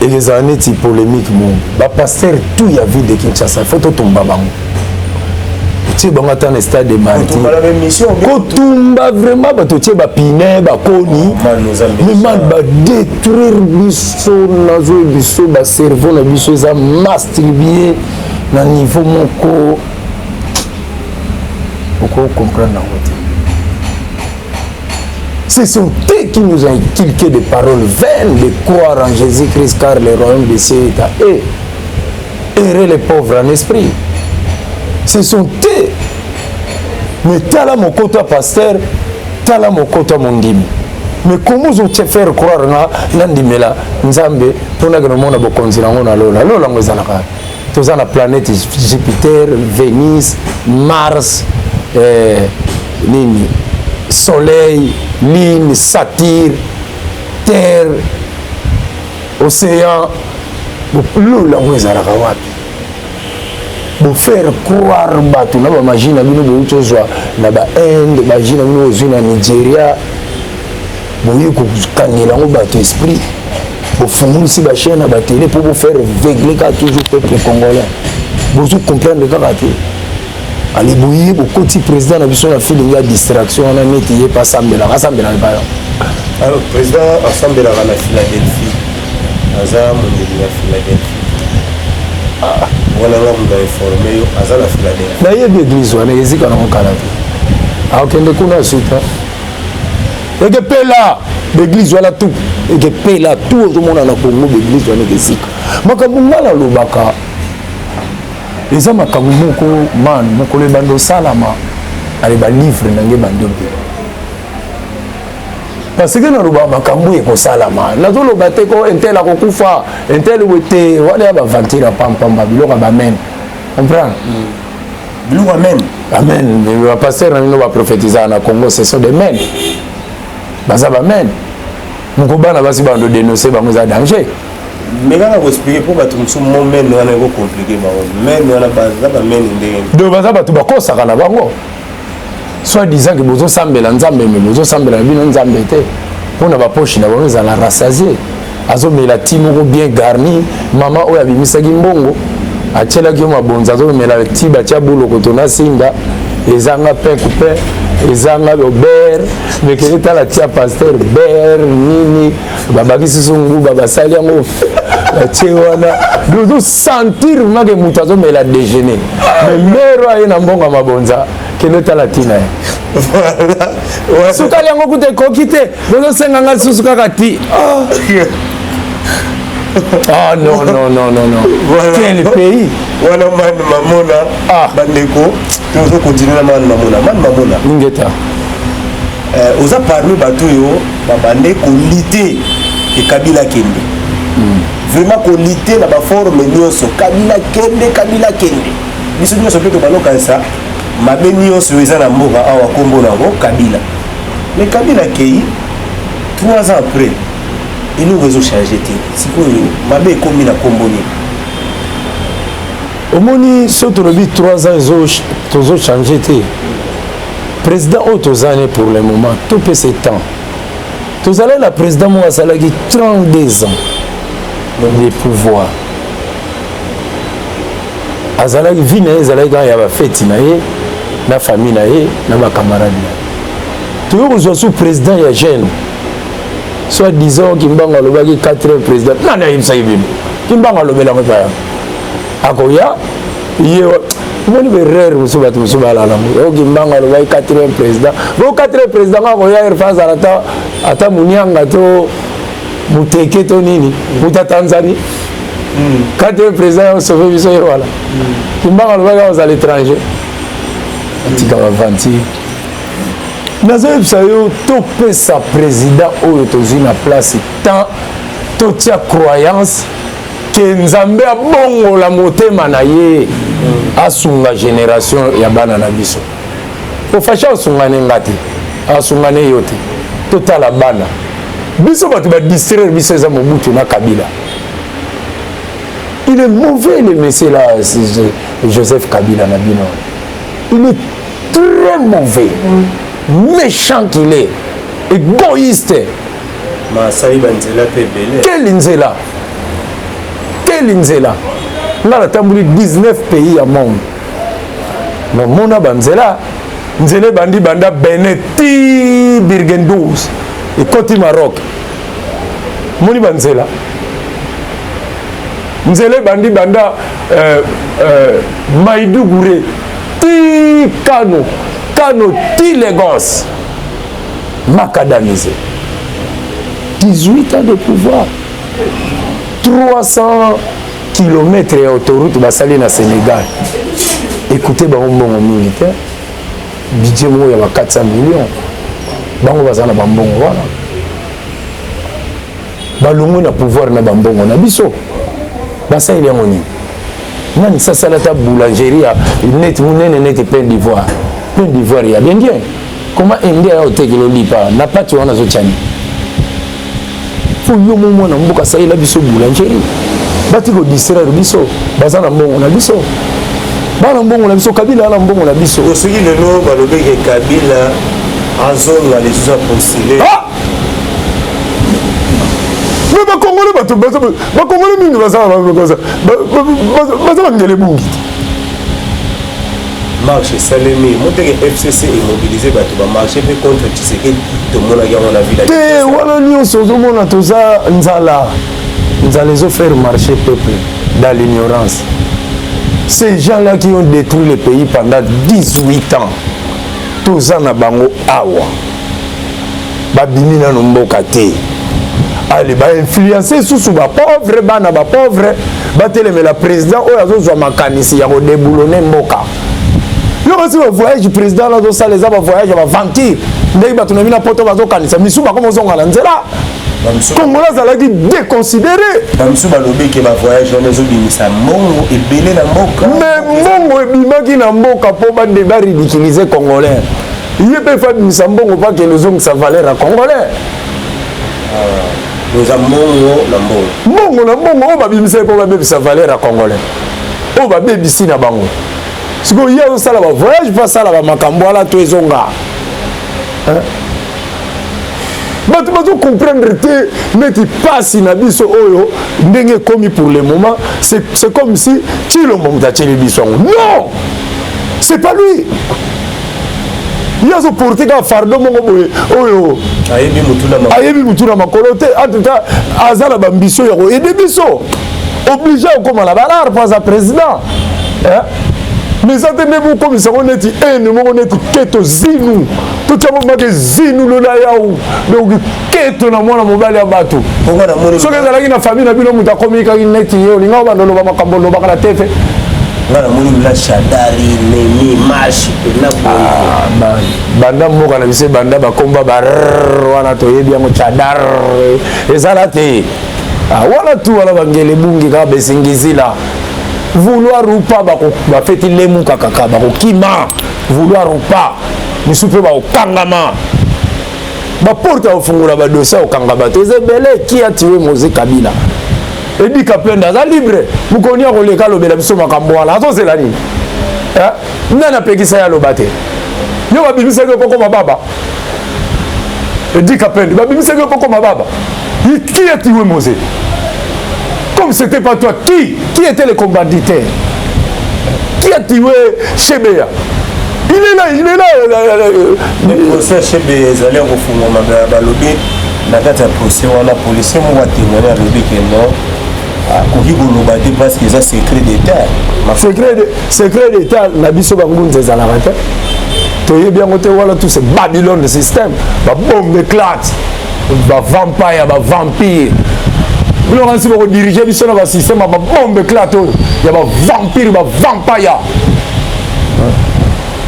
et les années ti polémique mon ba pasteur tout ya vie de Kinshasa faut tomba bango tu bango dans le stade de Marti kotumba vraiment bato tie ba pine ba koni mais man ba détruire biso nazo biso ba cerveau na biso za masturbé na niveau moko pourquoi comprendre na côté ce sont eux qui nous ont inculqué des paroles vaines de croire en Jésus-Christ car le royaume des cieux est à eux errer les pauvres en esprit. Ce sont eux. Mais tala mon côté pasteur, tala mon côté mon dîme. Mais comment vous te faire croire na ndimela nzambe pona que le monde a beaucoup na lola ngozalaka. Tous la planète Jupiter, Vénus, Mars, nini, Soleil, Lune, Saturne, Terre, Océan. Lola ngozalaka wapi? Pour faire croire bato na ba magie na bino bo tozwa na ba Inde magie na bino ozuna Nigeria boye ko kangela ngo bato esprit pour fondre ba chaîne na ba télé pour vous faire veugler ka toujours peuple congolais vous comprendre ka raté ali boye ko koti président na biso na feeling ya distraction na neti ye pas sambela ba
alors président assemblera na Philadelphie aza mon de Philadelphie voilà là vous avez formé à la Philadelphie
na yebi église wana ezika na mokala te akende kuna suta eke pela l'église wana tout eke pela tout le monde na Congo l'église wana ezika makambo ngala lobaka eza makambo moko man moko le bando salama ale ba livre nange bando parce que na loba makambo eko salama na to loba te ko entela ko kufa entel wote wala ba vantira pam biloko ba men comprendre
biloko amen
amen mais va passer na no ba prophétiser na Congo ce sont des men baza ba men moko bana basi bando dénoncer ba moza danger
mais quand on expliquer pour ba tumso mo men wana ko compliqué ba men wana baza ba men ndenge
do baza ba tu ba kosaka na bango soit disant que bozo sambela nzambe mais bozo sambela bino nzambe te pona ba poche na bonza la rassasier azo mela timoko bien garni mama oyo abimisaki mbongo achela ki mabonza azo mela tiba cha bulo kotona singa ezanga pain coupé ezanga beurre mais que ta la tia pasteur beurre nini babaki sisungu baba sali yango wana dozo sentir mage mutu azo mela déjeuner mais mero aye na mbongo mabonza kele tala tina voilà sukali yango kute kokite bozo senga nga susu kaka ti ah non voilà. Quel pays
voilà man mamona bandeko tozo continuer man mamona
ngeta
oza parmi bato yo babande ko lité et Kabila kende vraiment ko lité na ba forme nyonso Kabila kende biso nyonso pe to baloka ça mabe nyonso eza na mboka awa kombo nango Kabila mais Kabila kei 3 ans après il nous veut changer te sikoyo mabe komi na kombo ni
omoni so to lobi 3 ans tozo changer te président Otozane pour le moment tout peut s'étendre. Tozale la président moi salaki 32 ans de pouvoir. Azalaki vie na ezalaki ya ba fête na ye na famille na ye na ba camarades. Toujours sous président ya jeune. Soit disant Kimbanga lobaki 4e président. Non na yimsa yibino. Kimbanga lobela ngapa. Akoya ye moni be rare musubatu musubala la mo. Kimbanga lobaki 4e président. Bo 4e président akoya irfaz ata munianga to muteke to nini muta Tanzanie. 4e président sauvé biso ye wala. Kimbanga lobaki à l'étranger. Antika vanti. Nazayebisa yo topesa président oyo tozwi na place tant totia croyance ke nzambe abongola motema na ye asunga génération ya bana na biso ofasha osungane nga te asungane yo te totala bana biso bato badistraire biso eza Mobutu na Kabila. Il est mauvais le monsieur là, Joseph Kabila na bino. Il est très mauvais. Méchant qu'il est, égoïste. Quel Nzela? Quel Nzela? Là, la tambouri 19 pays à monde. Mais mon Banzela, Nzela bandi banda Beneti Birgendous et Côte Maroc. Moni Banzela. Nzela bandi banda Maïdougouré, Ti Kano. Ti Lagos, macadamisé. 18 ans de pouvoir. 300 km d'autoroute basali na Sénégal. Écoutez, bon militaire. Budget il y a 400 millions. Bango bazana bambongo voilà. Balungu na pouvoir na bambongo na biso. Basa il y a moni. Nani ça salata boulangerie net pain d'ivoire. Pain d'ivoire il y a bien. Comment India a été le lipa n'a pas tué na zochani. Faut yo momo na mboka ça il a biso boulangerie. Bati ko distraire biso, bazana mbongo na biso. Bana mbongo na biso Kabila na mbongo na biso.
Osoki lelo balobe ke Kabila azonga les gens postulés.
Mais ba Congolais bato ba Congolais mingi bazana ba ça. Bazana ngele bungi.
Marché Salemi, monter que FCC est mobilisé bato ba marché pe contre Tshisekedi tout le monde a gagné la ville.
Te wala nyo sozo mona toza nzala. Nous allons faire marcher peuple dans l'ignorance. Ces gens-là qui ont détruit le pays pendant 18 ans, tous en abango awa, babimina nomboka te. Allez, ba influencer sous ba pauvre, bana ba pauvre, ba téléme la président o yazo zwa makanisi ya ko déboulonner mboka. Yo kasi ba voyage président là do ça les ba voyage ba vantir. Ndeki ba tunamina poto bazo kanisa misuba comme zonga la nzela. Congolais zalaki déconsidéré.
Bamsu balobi ke ba voyage on les obimisa mongo ebele na mboka.
Mais mongo ebimaki na mboka po ba débat ridiculiser congolais. Yebe fa bimisa mbongo pa ke lozong sa valeur à congolais.
Nous avons mongo na mbongo.
Mongo na mbongo ba bimisa po ba bimisa valeur à congolais. O ba bebisi na bango. Siko hier sala ba voyage pas sala ba makambo ala to ezonga. Mais tu vas comprendre que tu passes na biso oyo ndenge commis pour le moment c'est comme si tu le monde tacheli biso. Non, c'est pas lui. Il a porté un fardeau mon boy oyo ayebi mutuna makolote en tout cas azala bambiso yako et des biso obligé comme la balar pas à président mais ça tenait vous comme ça on est on est keto zinu tout ça vous que zinu le là yaou donc keto na mwana mobali ya bato so que la na famille na bino muta komika ineti yo linga ba ndolo ba makambo lo ba la tefe
ngana moni la shadari nemi mashi na
banda mboka na bise banda ba komba ba wana to yebi yango chadar ezalate wala tu wala bangele bungi ka besingizila vouloir ou pas ba feti lemu kakaka ba kima vouloir ou pas misupe ba okangama ba porte au fungula ba dossier okangaba tezebele qui a tué Moïse Kabila et dit kapenda za libre mukonia koleka lobela biso makambo wala azo zelani nana pekisa ya lobate yo babimisa ko comme baba et dit Kapende babimisa ko comme baba qui a tué Mosé comme c'était pas toi qui était le commanditaire qui a tué Chebea il est là
le procès Chebea ils allaient refumer ma lobby na kati ya procès wana policier mo wa témoigner à lobby que non parce que c'est secret d'état secret d'état na biso bangunze ezalaka te toyebi yango te wala tout ce Babylone de système babombe éclate bavampire bavampire biloko nsi bakodirige biso na basystème ya babombe éclate oyo ya bavampire bavampire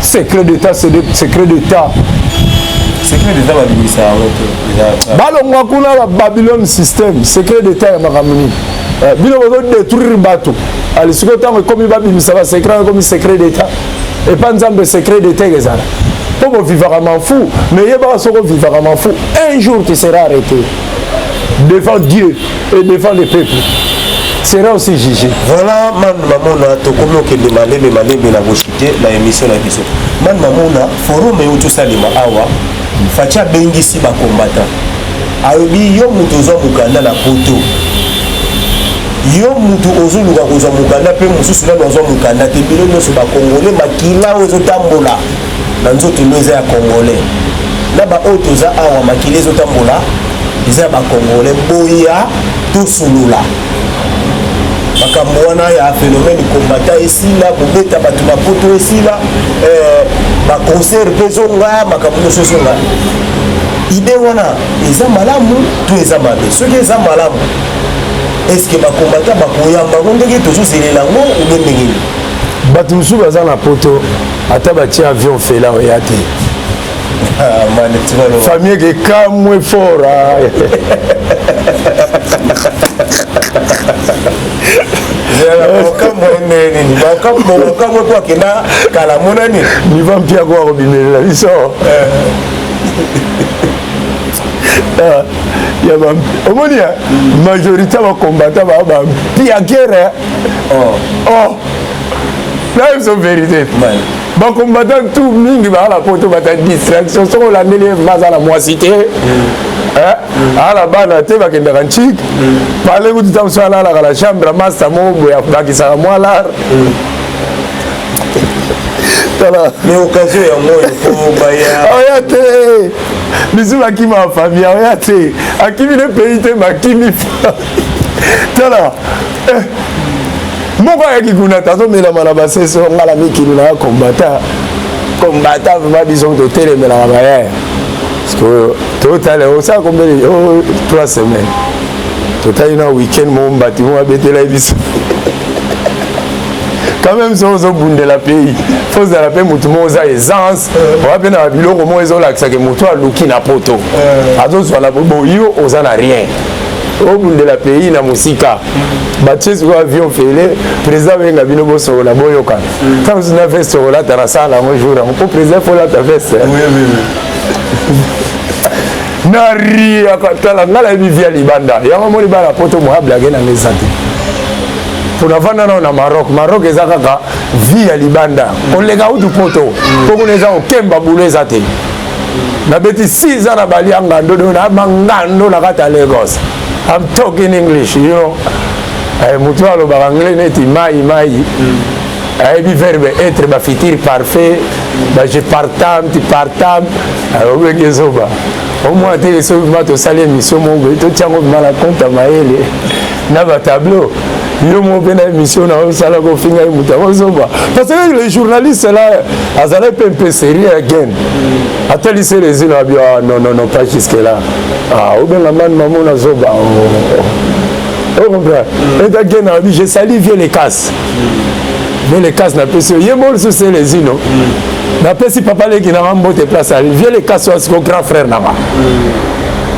secret d'état c'est secret d'état balongwa kuna Babylone système secret d'état ya makambo nini bino bazodétruire bato alisiko ntango ekomi babimisa basekret ekomi secret d'état epa nzambe secret d'état ezala mpo bovivaka manfou mais yebaka soko vivaka manfou un jour tu seras arrêté devant Dieu et devant le peuple sera aussi jugé. Voilà, man mamona tokomi okende malembe na boshite na émission na biso. Man mamona forum et tout salima awa facha bengisi ba combattant. Ayobi yo mutu zo mukanda na poto. Yo mutu ozuluka koza mukanda pe mususu na zo mukanda te bilo no so ba congolais makila ozo tambola. Na nzoto loza ya congolais. Na ba otoza awa makila ozo tambola. Iza ba congolais boya to sulula. Makambo wana ya phénomène combattant esila kobeta bato na poto esila ba concert bezonga makambo nyonso nga ide wana eza malamu to eza mabe soki eza malamu est-ce que ba combattant bakoyamba ngo ndenge tozozelela ngo ube ndenge
bato mosusu baza na poto ata batia avion fela oya te famille ke kamwe fora niva mpia kwa kobimelela biso omoni majorité bakombata bampia guerre là ils sont vérité bakombatant tout mingi baala poto bata distraction soko olandeli baza na mwasi te ala bana te bakendaka nchik pale kuti tamoso alalaka la chambre master mo boya bakisaka mwa lar
mais occasion ya moyo po baya
oya te bisu bakima ya famille oya te akimi ne pays te bakimi tala moko ayaki kuna tazomelama na baseso ngala mikili na combattant vraimen biso totelemelaka bayaya parce que totale osala combien 3 semaines totali na week-end mo mbati mo abetela biso quand même so ozobundela pays fo ozala mpe motu mo oza aisance oya mpe na biloko mo ezolakisaka motu aluki na poto azozwala boyo oza na rien obundela pays na mosika batie sikoyo avion fele président benga bino bosokola boyokana ntango sina veste okolata na sala yango jour yango mpo président folata veste nari akatala ngala yebi via libanda yango moni bana poto moablage na ngeza te mpona vanda nao na Maroc eza kaka vi ya libanda koleka utu poto mpo kuna eza kokemba bulo eza te nabeti 6 ans na balianga ndodo na mangando na kati ya Lagos. I'm talking English, you know. Mutu alobaka anglais neti mai ayebi verbe être bafitir parfait je partam ti partam obenge zoba omoi te soki ma tosali émission moko totiango bima na compte ya mayele na batableau yo mo mpe na émission na osala kofinga ye moto akozoba parce que le journaliste là azala mpe sérieux again atalise les îles abio non pas jusque là obenga mani mamo na zoba on comprend et again abi je salue vieux les casses vieux les casses na pesi ye mol so c'est les îles na pesi papa leki na mbote place ali vieux les casses wa siko grand frère na ma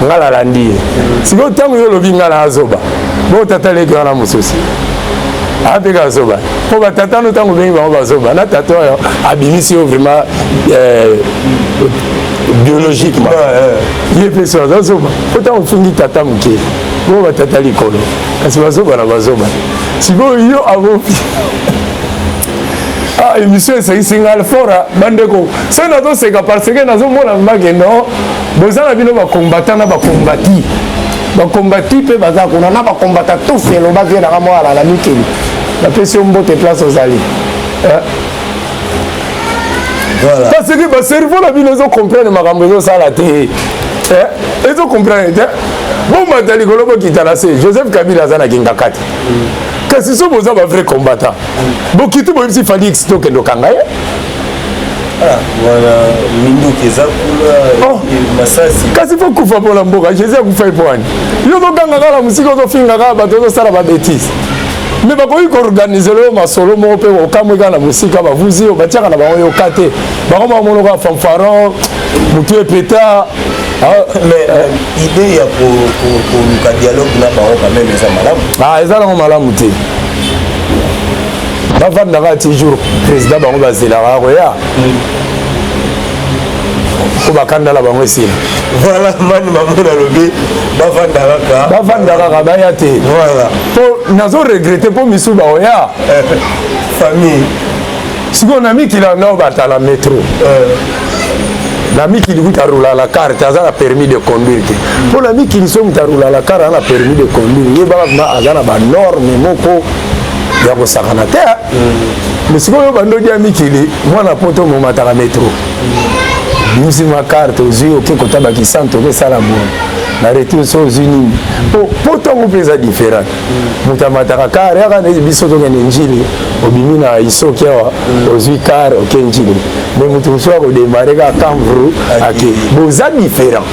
ngala landi siko tango yo lobi ngala azoba bo tata leki wana mosusi apeka azoba po batata no tango bengi bango bazoba na tata oyo abimisi yo vraiment biologiquement ye pe so azoba po tango fungi tata moke bo batata likolo kasi bazoba na bazoba siko yo avo ah émission c'est single fora bandeko c'est nazo seka parce que nazo mona mbake non bozana bino ba combattant na ba combati pe baza kuna na ba combattant tout fait lo ba vient na moi la mikeli la pression mbote place aux alliés voilà parce que ba cerveau la bino zo comprendre makambo zo sala te ils ont compris bon matali kolobo kitala c'est Joseph Kabila zana kingakati kasi so boza ba vrai combattant bon kitu bo si fali exto ke ndokanga
voilà mindu kezakula masasi
kasi faut kufa pour la mboka Jésus akufa ipwani yo dokanga kala musiko zo finga kala bato zo sala ba bêtise mais bakoki koorganize lo masolo moko mpe okamweka na mosika bavuzi oyo batiaka na bango yoka te bango bamonoko fanfaron motu epeta
mais idée ya koluka dialogue na bango quand même eza malamu
eza nango malamu te bavandaka ti jour président bango bazelaka koya po bakandala bango esila
voilà mani mamona lobi
bavandaka baya te
voilà
po nazo regrette po misu baoya
famille
sikoyo na mikila nao batala métro na mikili kuta roula la carte aza na permis de conduire te po na mikili so muta roula la carte ana permis de conduire ye baba aza na ba norme moko ya kosakana te mais sikoyo bandoki ya mikili mwana poto momataka métro bimisi ma carte ozwi oke kotabaki centre okesala boye na retour so ozwi nini po ntongo mpe eza différent moto amataka kare yaka biso tokende njili obimi na isoki awa ozwi kare oke njili mais moto mosusu akodemare ka camvru ake boza différent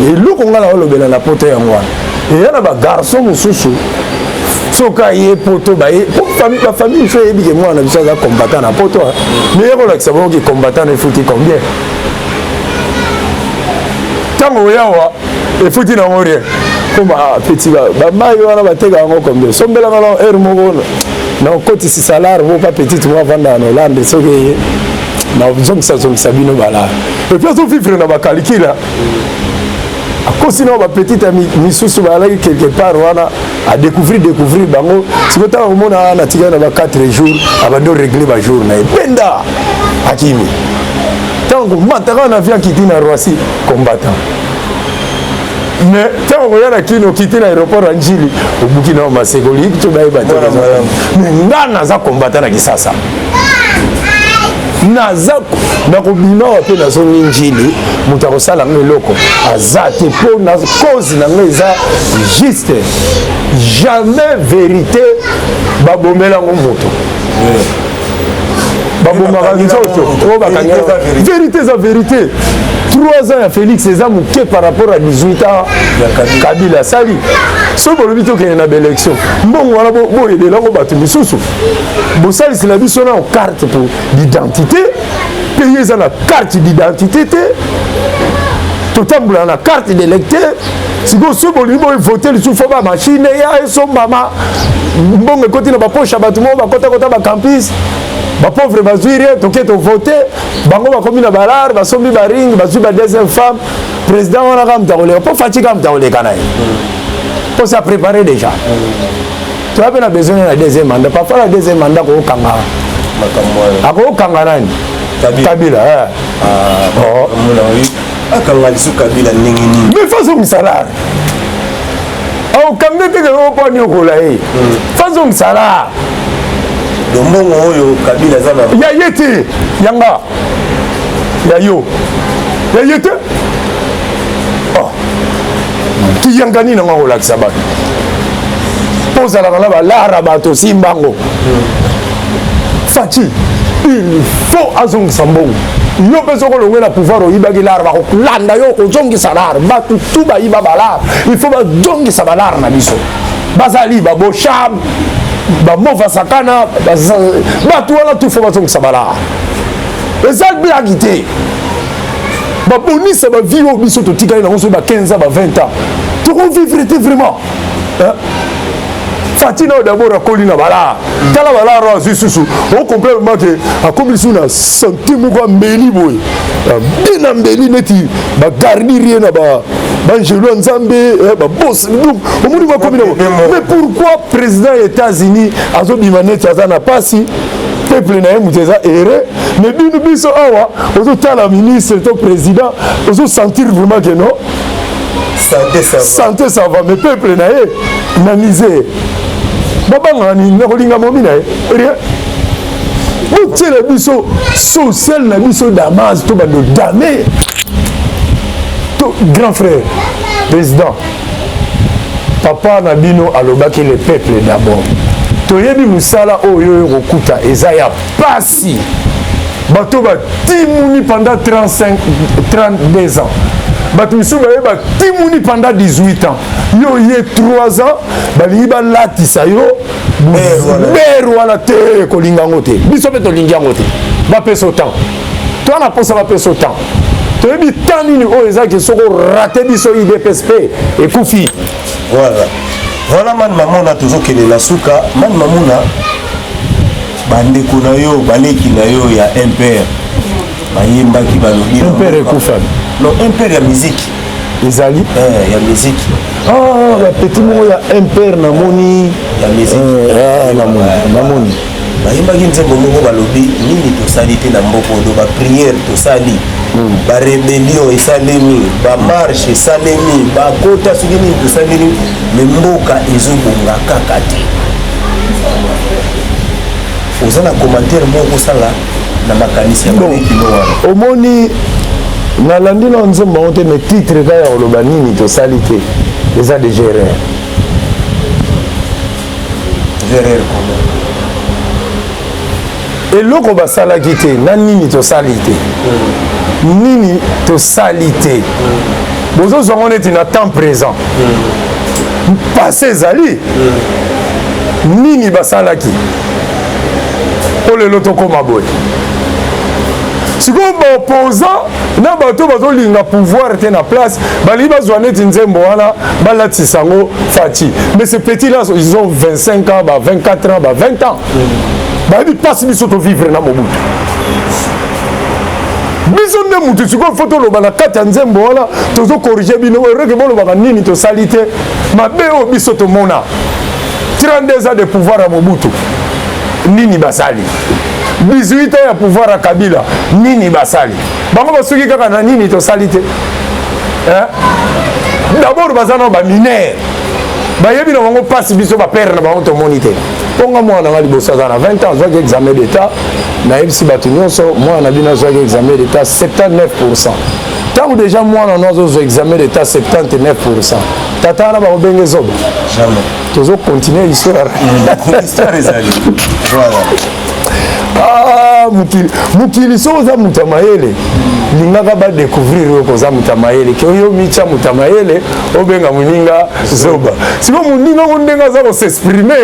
eloko nga na olobela na poto yango wana eya na bagarçon mosusu soka ye poto baye bafamille mosusu eyebi ke mwana biso aza combattant na poto mais yekolakisa bango ke combattant na efuti combien ntango oyawa efuti nango rien po bapeti bamai wana bateka yango combien sombelanga na heure moko na okotisi salare po pa petite mo avandaka na Hollande soki nazongisa bino balare epui azovivre na bakalikila akosi nao bapetite misusu balaki quelque part wana adécouvrir bango sikoyo ntango omona natikali na ba 4 jours abandi oregle bajour na ye penda akimi ntango mataka na avion akiti na Roissy combattant mais ntango koya na kino okiti na aéroport ya njili obuki nao maseko liki to bayeba te mais nga naza combattant na Kisasa naza nakobima wa mpe nazongi njili moto akosala ngo eloko aza te mpo na cause na ngo eza juste jamais vérité babomelango moto babomaka nzoto oyo bakangi vérité eza vérité 3 ans ya Félix eza moke par rapport à 18 ans Kabila asali so bolobi tokende na baélection mbongo wana boyedelango bato misusu bosalisela biso na carte pour d'identité pays eza na carte d'identité te totambola na carte d'électeur sikoyo so bolingi bovote lisusu fo bamashine ya esombama mbongo ekoti na baposhe ya bato moko bakotakota bacampus bapauvre bazwi rien toke tovote bango bakomi na balare basombi baringi bazwi ba deuxième femme président wana kaka mutu akoleka mpo faci kaka mutu akoleka na ye mpo sa préparé déjà toya mpe na besoin na deuxième mandat parfois na deuxième mandat akokanga nani Kabila
akanga lisu Kabila ndenge nini
mais fazongisala aokanga teke oponi okola ye fazongisala
dombongo oyo Kabila aza na
ya ye te yanga ya yo ya ye te tiyanga nini nanga kolakisa bato mpo ozalaka na balara bato simbango faci il faut azongisa mbongo yo mpe soko olonge na pouvoir oyibaki lara bakolanda yo kozongisa lara bato tu bayiba balara il faut bazongisa balara na biso bazali babosham bamova sakana bato wana tu fo bazongisa balara eza blagi te babonisa bavie oyo biso totikali nango soki ba 15 ans ba 20 ans tokovivre te vraiment fatina oyo d'abord akoli na balara tala balara oyo azwi susu okomplètement ke akomi lisu na santi moko ambeli boye be na mbeli neti bagarnir ye na bangelo ya nzambe babosi omoni makomi nango mais pourquoi président ya États-Unis azobima neti aza na pasi peuple na ye moto eza ere mais bino biso awa ozotala ministre to président ozosentir vraiment que non santé ça va mais peuple na ye na misère babangaka nini nakolinga momi na ye rien otiela biso social na biso damas to bando dame to grand frère président papa na bino alobaki le peuple d'abord toyebi mosala oyo ekokuta eza ya pasi bato batimuni pendant 32 ans bato misusu baye batimuni pendant 18 ans yo ye 3 ans balingi balatisa yo ber wana te kolinga yango te biso mpe tolingi yango te bapesa otan to wana mposa bapesa otan toyebi tan nini oyo ezaki soko rate biso idpsp ekufi
voilà mani mamona tozokende na suka mani mamona bandeko na yo baleki na yo ya impere bayembaki balobi
impere ekufami
non impere ya miziki
ezali
ya miziki
bapeti moko ya impere namoni
ya miziki
namoni
bayembaki nzembo moko balobi nini tosali te na mboka odo bapriere tosali barébellion esalemi bamarshe esalemi bakota soki nini tosaleli me mboka ezobonga kaka te oza na commentaire moko kosala na makanisi ya balekino wana
omoni nalandi na nzembo yango te me titre kaka ya koloba nini tosali te eza de gérer eloko basalaki te na nini tosali te nini tosali te bozozwango neti na temps présent passé ezali nini basalaki po lelo tokóma boye sikoyo baopposant na bato bazolinga pouvoir te na place balingi bazwa neti nzembo wana balatisa yango faci mais ce petit là ils ont 25 ans 24 ans 20 ans bayebi mpasi biso tovivre na mobutu biso nde mutu sikoyo fo toloba na kati ya nzembo wana tozokorrige bino ereke bolobaka nini tosali te mabe oyo biso tomona 32 ans de pouvoir ya mobutu nini basali 18 ans ya pouvoir ya kabila nini basali bango basuki kaka na nini tosali te d'abord baza na baminere bayebi na bango mpasi biso bapere na bango tomoni te mponga mwana nga liboso aza na 20 ans azwaki examen d'état nayebisi bato nyonso mwana na bino azwaki examen d'état 79%. Ntango déjà mwana no azozwa examen d'état 79%. tata wana bakobenge zoba tozokontinue histoire
ezali
mokili so oza moto ya mayele lingaka badécouvrir oyo koza moto ya mayele ke oyo mitya moto ya mayele obenga moninga zoba siko moninga ngo ndenge aza kosexprime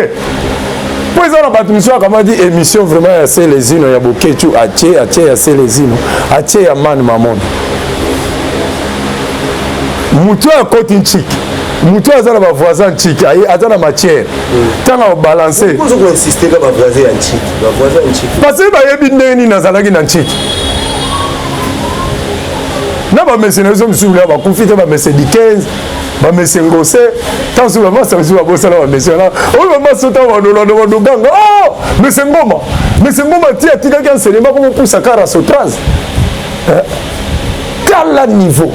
po eza na bato miso akamati émission vraiment ya selezino ya boketu atie ya selezino atie ya mani mamona moto akoti nchiki moto aza na bavoisin nchiki aza na matière ntango abalanse parce que bayebi ndenge nini nazalaki na nchiki na bamese na biso misusu ya bakufi te bamese di 15 bamese ngose ntango bamasa misusu babosala bamese wana oyo bamasa ntango bandoganga mese ngoma ti atikaki enseignement po mopusa kara sotrase tala niveau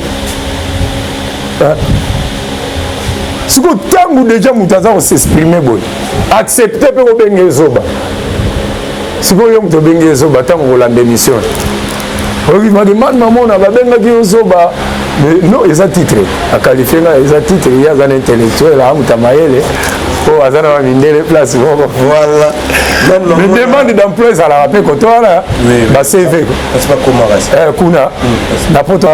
sikoyo ntango deja moto aza kosexprime boye accepte mpe kobenga ezoba sikoyo yo moto obengi ezoba ntango kolanda émission okimaki mamona babengaki ezoba non eza titre akalifie nga eza titre ye aza na intellectuel amuta mayele po aza na bamindele place moko mais demande d'emploi ezalaka mpe koto wana bacv kuna na poto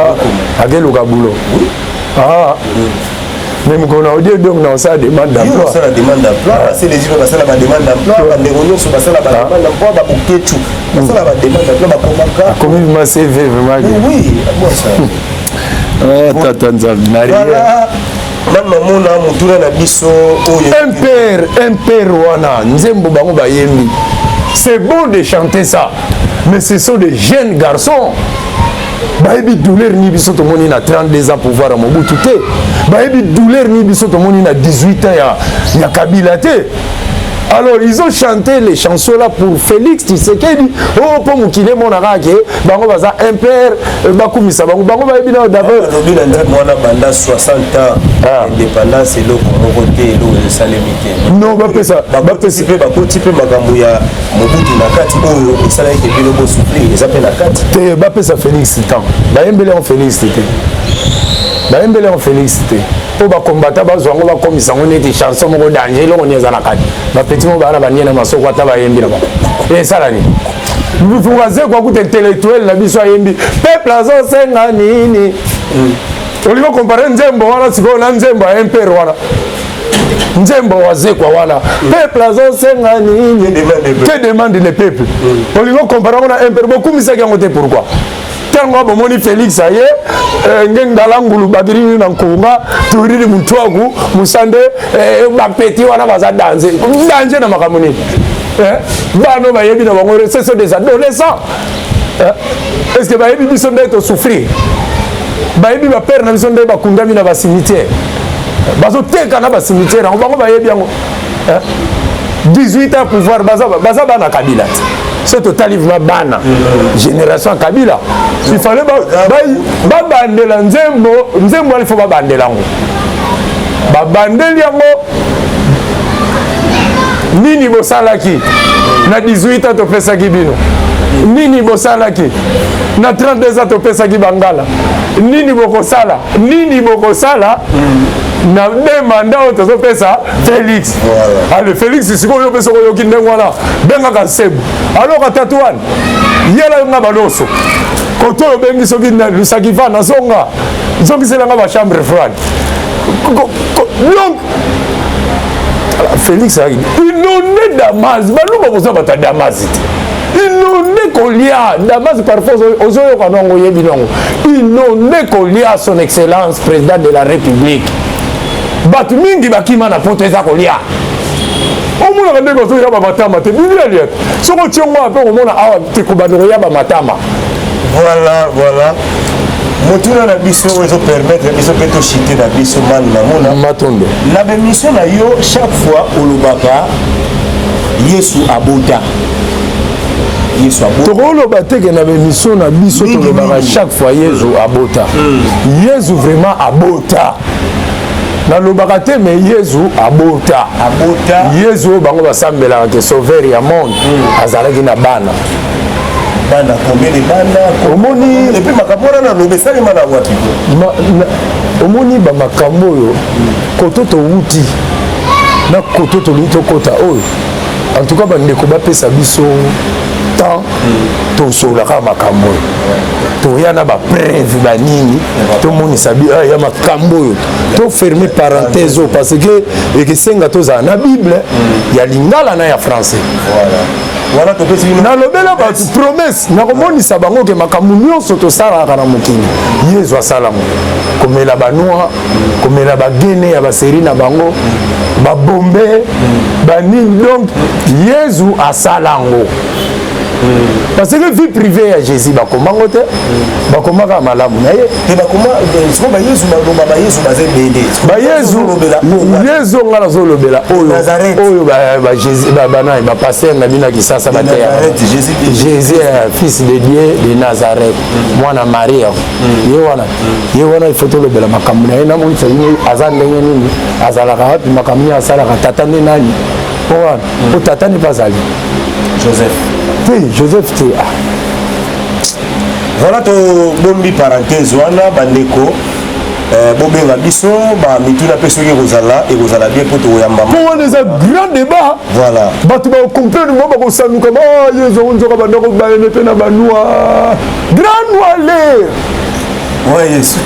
akeluka bulo mais mokona odie donc na osala demande d'emploi
c'est les gens basala ba demande d'emploi bandeko nyonso basala ba demande d'emploi babuketu basala ba demande d'emploi bakomaka
comme ma CV vraiment
oui bon ça
tata nzambe na rien
mamona mutuna na biso oyo
impère wana nzembo bango bayembi c'est bon de chanter ça mais ce sont des jeunes garçons bayebi douleur ni biso tomoni na 32 ans pouvoir ya mobutu te bayebi douleur ni biso tomoni na 18 ans ya kabila te Alors, ils ont chanté les chansons là pour Félix Tshisekedi. Oh, pour Moukile, mon arabe, bango baza impère, bakoumisa, bango ba ebina d'abord.
Moi, pendant 60 ans, indépendance et l'eau pour voter, l'eau et le salémité.
Non, bah ça.
Participer, participer, makambo ya Mobutu nakati, oh, et ça là qui est bien beau souffler, ils appellent nakati.
Te, bah ça Félix Tan. Bah embelé en Félix Té. Bah embelé en Félix Té. Pour ba combattre, ba zongo ba komisa ngone des chansons mo danger, lo ngone za nakati. Ba petit mo ba na banyena masoko ata ba yembi na ba. Et ça là ni. Vous voyez quoi coup intellectuel la biso yembi. Peuple azo senga nini. Oliko comparer Nzembo wala siko na Nzembo impère wala. Nzembo wazekwa wala. Peuple azo senga nini. Que demande le peuple. Oliko comparer na impère beaucoup misaki ngote pourquoi? Tango bomoni Félix aye ngengala ngulu badiri na nkunga turiri mutwagu musande bapeti wana baza danser danger na makamuni bano bayebi na bango ce sont des adolescents est-ce que bayebi biso ndeko souffrir bayebi ba père na biso ndeko bakundami na ba cimetière bazo teka na ba cimetière on bango bayebi yango 18 ans pouvoir baza bana Kabila c'est totalement bana génération Kabila il fallait ba bandela nzembo il faut ba bandela ngo ba bandeli yango nini bosalaki na 18 ans to pesaki bino nini bosalaki na 32 ans to pesaki bangala nini bokosala na deux mandats to pesa Félix ale Félix sikoyo pesa ko yokinde ngwana benga ka sebu alors atatuan yela nga baloso koto bengi soki na lusakiva na zonga zongisela nga ba chambre froide donc Félix a inondé Damas baluba koza bata Damas inondé kolia Damas parfois ozoyo kanongo yebi nongo inondé kolia son excellence président de la République batu mingi bakima na poto eza kolia omona ka ndenge ozoya ba matama te bilia soko tiongo ape omona awa te kobandoko ya ba matama
voilà motuna na biso ezo permettre biso pe to chiter na biso mani na mona
matondo
na bémission na yo chaque fois olobaka Yesu abota
tokoloba teke na bémission na biso tolobaka chaque fois Yesu abota Yesu vraiment abota nalobaka te mais Yesu abota Yesu bango basambelaka ke sauveur ya monde azalaki na bana
combien de bana
omoni
et puis makambo na lobesali mana wapi
omoni ba makambo yo koto to wuti na koto to lito kota oyo en tout cas bandeko bapesa biso temps tosolaka makambo oyo toya na bapreuve banini tomonisa ya makambo oyo toferme parenthèse oyo parce que ekesenga tozala na bible ya lingala na ya français nalobela bato promese nakomonisa bango ke makambo nyonso tosalaka na mokili Yesu asalango komela banoir komela bagene ya baseri na bango babombe banini donc Yesu asalango parce que vie privée ya Jésus bakomango te bakomaka malamu na ye
te bakoma siko ba Yesu ba Yesu bazebele
ba Yesu ngala zolobela oyo ba Jésus ba bana ba pasteur na bina kisasa ba te Jésus fils de Dieu de Nazareth mwana Maria ye wana il faut tolobela makambo na ye na monisa ye azandenge nini azalaka wapi makambo ya asalaka tata nde nani o tata ni bazali Joseph te
voilà to bombi parenthèse wana bandeko bobenga biso ba mituna pe soki ekozala bien po toyamba
wana eza grand débat
voilà
bato bacomprendre mo bakosanuka yezo nzoka bandako bayene mpe na banoi grand noile
Yesu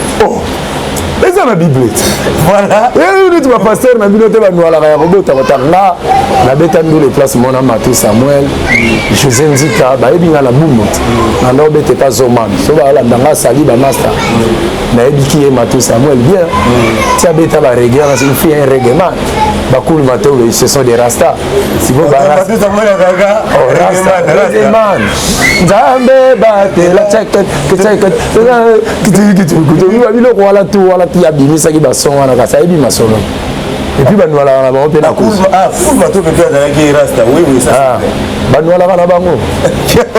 eza na bible
voilà
neti bapaster na bino te banwalaka ya kobota kotanga nabeta ndule place mona matu Samuel José Nzika bayebi nga na bumu te nanda obete pa zoman so balandanga sali bamaster nayebiki ye matu Samuel bien tia beta barege wana il fait un règlement bakulu mateo ce sont des rasta siko barasta rasta nzambe batela checket biloko wala tu ya bimisaki bason wana kasi ayebi masolo et puis banwala na bango pe na
cool bato pe azalaki rasta oui ça
banwala na bango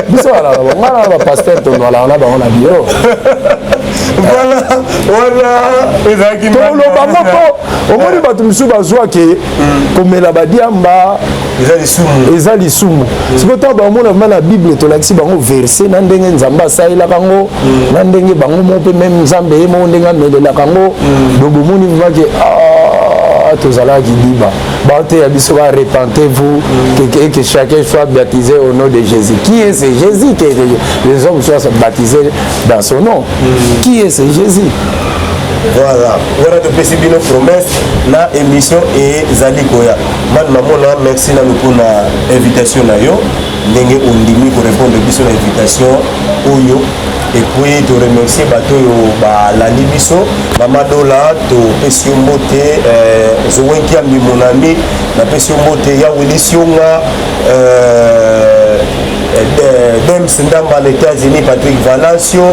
biso wala ngana ba pasteur to nwala na bango na bio
voilà ezalaki
lo bango po omoni bato misu bazwa ke komela badiamba eza lisumu siko to bamona na bible tolakisi bango verset na ndenge nzambe asalelaka yango na ndenge bango mo mpe meme nzambe ye mo ndenge amelelaka yango donc bomoni vake tozalaki liba baoteya biso ba repentez-vous que chacun soit baptisé au nom de Jésus. Qui est ce Jésus que les hommes soient baptisés dans son nom? Qui est ce Jésus?
Voilà, voilà de possible promesse la émission et Zalikoya. Madame Mamona, merci pour l'invitation na yo. Ndenge ondimi pour répondre à l'invitation oyo. Et puis te remercier bato yo ba la libiso mama dola to pesio mbote zowenki ami mon ami na pesio mbote ya wilisionga dem sindamba les États-Unis Patrick Valencio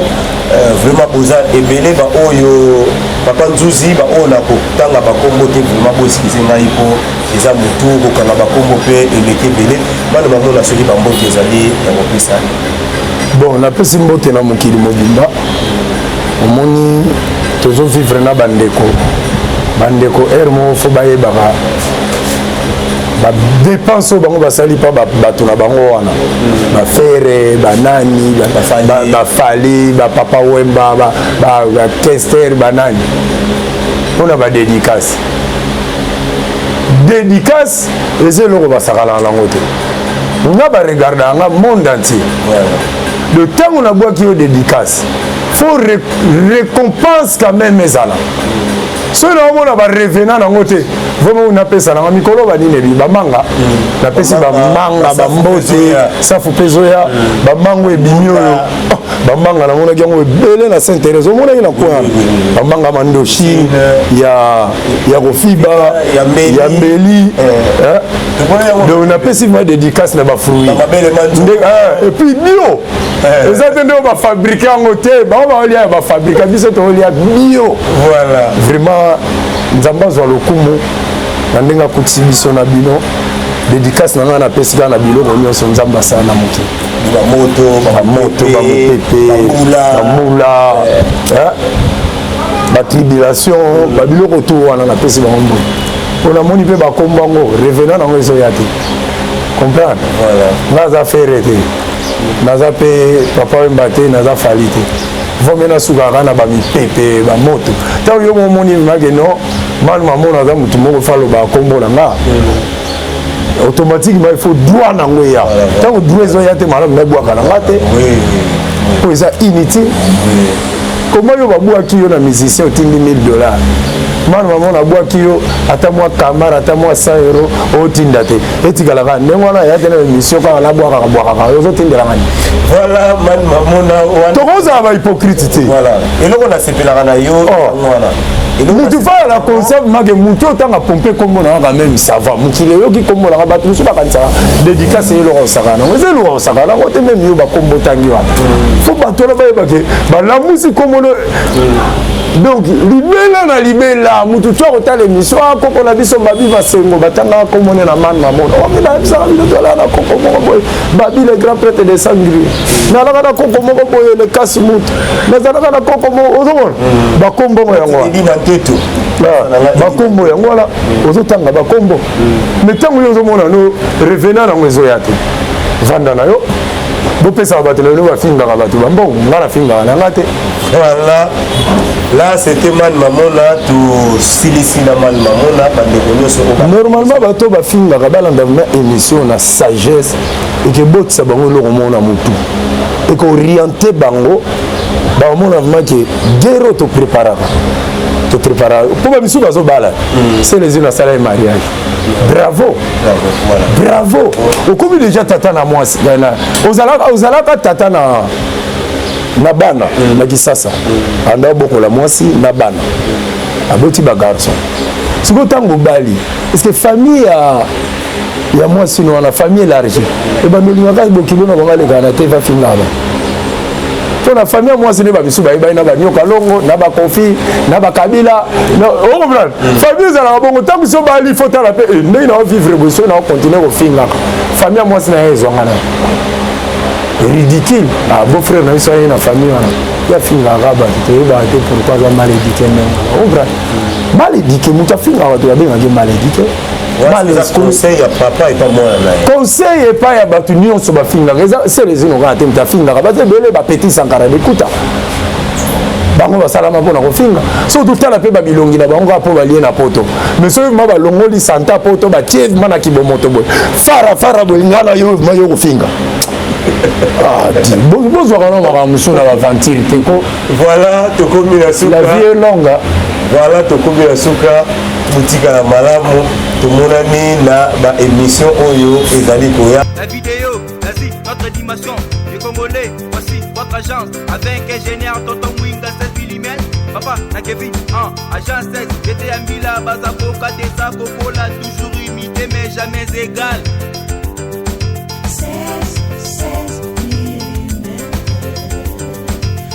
vraiment boza ebele ba oyo papa nzuzi ba ona ko tanga ba kombo te vraiment bosikise ngai po eza mutu ko kanga ba kombo pe eleke bele bana ba mona soki ba mbote ezali ya kopesa.
Bon, napesi mbote na mokili mobimba omoni tozovivre na bandeko ere moko fo bayebaka badepense oyo bango basali mpa bato na bango wana bafere banani bafali bapapa wemba bakester banani mpona badédicace eza eloko basakalaka nango te nga baregarde yanga monde entier le temps on a boit qui est dédicace faut récompense quand même ezala so na omona ba revenant na ngote vraiment on appelle ça na mikolo ba nini ba manga na pesi ba manga ba mbote safu pezoya ba mango ebimi oyo ba manga na mona gango ebele na Saint Thérèse omona ina kwa ba manga mandoshi ya kofiba ya mbeli donc on appelle ça dédicace na ba fruits et puis bio exactement ndio ba fabriquer en hôtel ba olia ba fabriquer biso to olia bio
voilà
vraiment nzambe azwa lokumu na ndenge akutisi biso na bino dédicace na ngai napesi kaka na biloko nyonso nzambe asala na mokili bamoto bamula batribulation babiloko to wana napesi bango mboyi mpo namoni mpe bakombo yango revenant nango ezoya te comprendre nga aza fere te naza mpe papa wemba te naza fali te vomi nasukaka na bamipepe bamoto ntango yo momoni make no manu mamona aza motu moko fa aloba akombo na nga automatiquement il faut droit nango eya ntango droit ezoya te malamu nabwaka na nga te po eza inutile koma yo babwaki yo na musicien otindi $1000 manu mamona abwaki yo ata mwa kamara ata mwa 100 euro otinda te etikalaka ndenge wana ya te na émission kaka nabwakaka ozotindelaka ni
voilà manu mamona
tokozala bahypocrite te
eloko nasepelaka na yo wana
mutu fala na conserve make mutu otanga pompe kombo na quand même ça va mukile yoki kombo na bato musu bakanisaka dédicace eloko osaka nango eza eloko osaka nango te meme yo bakombo otangi wana fo bato na bayebake balamusi kombo donc libela na libela mutu twa kotala émission akoko na biso babi basengo batangaka kombo na manu mamona omina ebisaka bino toala na koko moko boye babi le grand prêtre de sangri nalaka na koko moko boye le kasi mutu nazalaka na koko moko ozomona bakombo ngo yango bakombo yango wana ozotanga bakombo mais ntango yo ozomona no revenant nango ezoya te vanda na yo bopesaka bato lelo bafingaka bato bambongo nga nafingaka na nga te
voilà là c'était Man Mamona to silisi na Man Mamona bandeko nyonso
normalement bato bafingaka balanda na émission na sagesse ekebotisa bango eloko moko na motu ekooriente bango bamona vraimen ke guerre topreparaka mpo bamisu bazobala c'est les yeux nasala ye mariage bravo okomi déjà tata na mwasi ozalaka tata na bana na kisasa anda bokola mwasi na bana aboti bagarçon siko ntango obali est-ce que famille ya mwasi no wana famille élargie ebandolingaka bokilo na bango alekaka na te vafingaka to na famille moi c'est ba bisu ba na ba nyoka longo na ba kofi na ba kabila on comprend famille za la bongo tant que so ba li faut ta la paix ndé na vivre besoin na continuer au fin là famille moi c'est na ezo ngana ridicule ah beau frère na so na famille wana ya finga raba te ba te pourquoi va mal éduqué on comprend mal éduqué muta finga wa to ba ngaki mal éduqué
conseil ya papa et pas moi là
conseil et pas ya batu nyonso ba finga c'est les gens ont muta finga ba te bele ba petit sankara écoute bango basalama mpona kofinga surtout tala mpe babilongi na bango mpo balie na poto mais soki ma balongoli santa poto batie ma na kibomoto boye fara bolinga na yo ma yo kofinga bozwaka no makambo mosusu na baventile te ko
voilà tokomi na suka
la vie est longue
voilà tokomi na suka botika na malamu tomonani na baémission oyo ezali koya
la vidéo vas-y notre dimension les Congolais voici votre agence avec ingénieur tonton Mwinga 7 mm papa na Kevin agence 16 j'étais à Mila Bazako Kadesa Kokola toujours imité mais jamais égal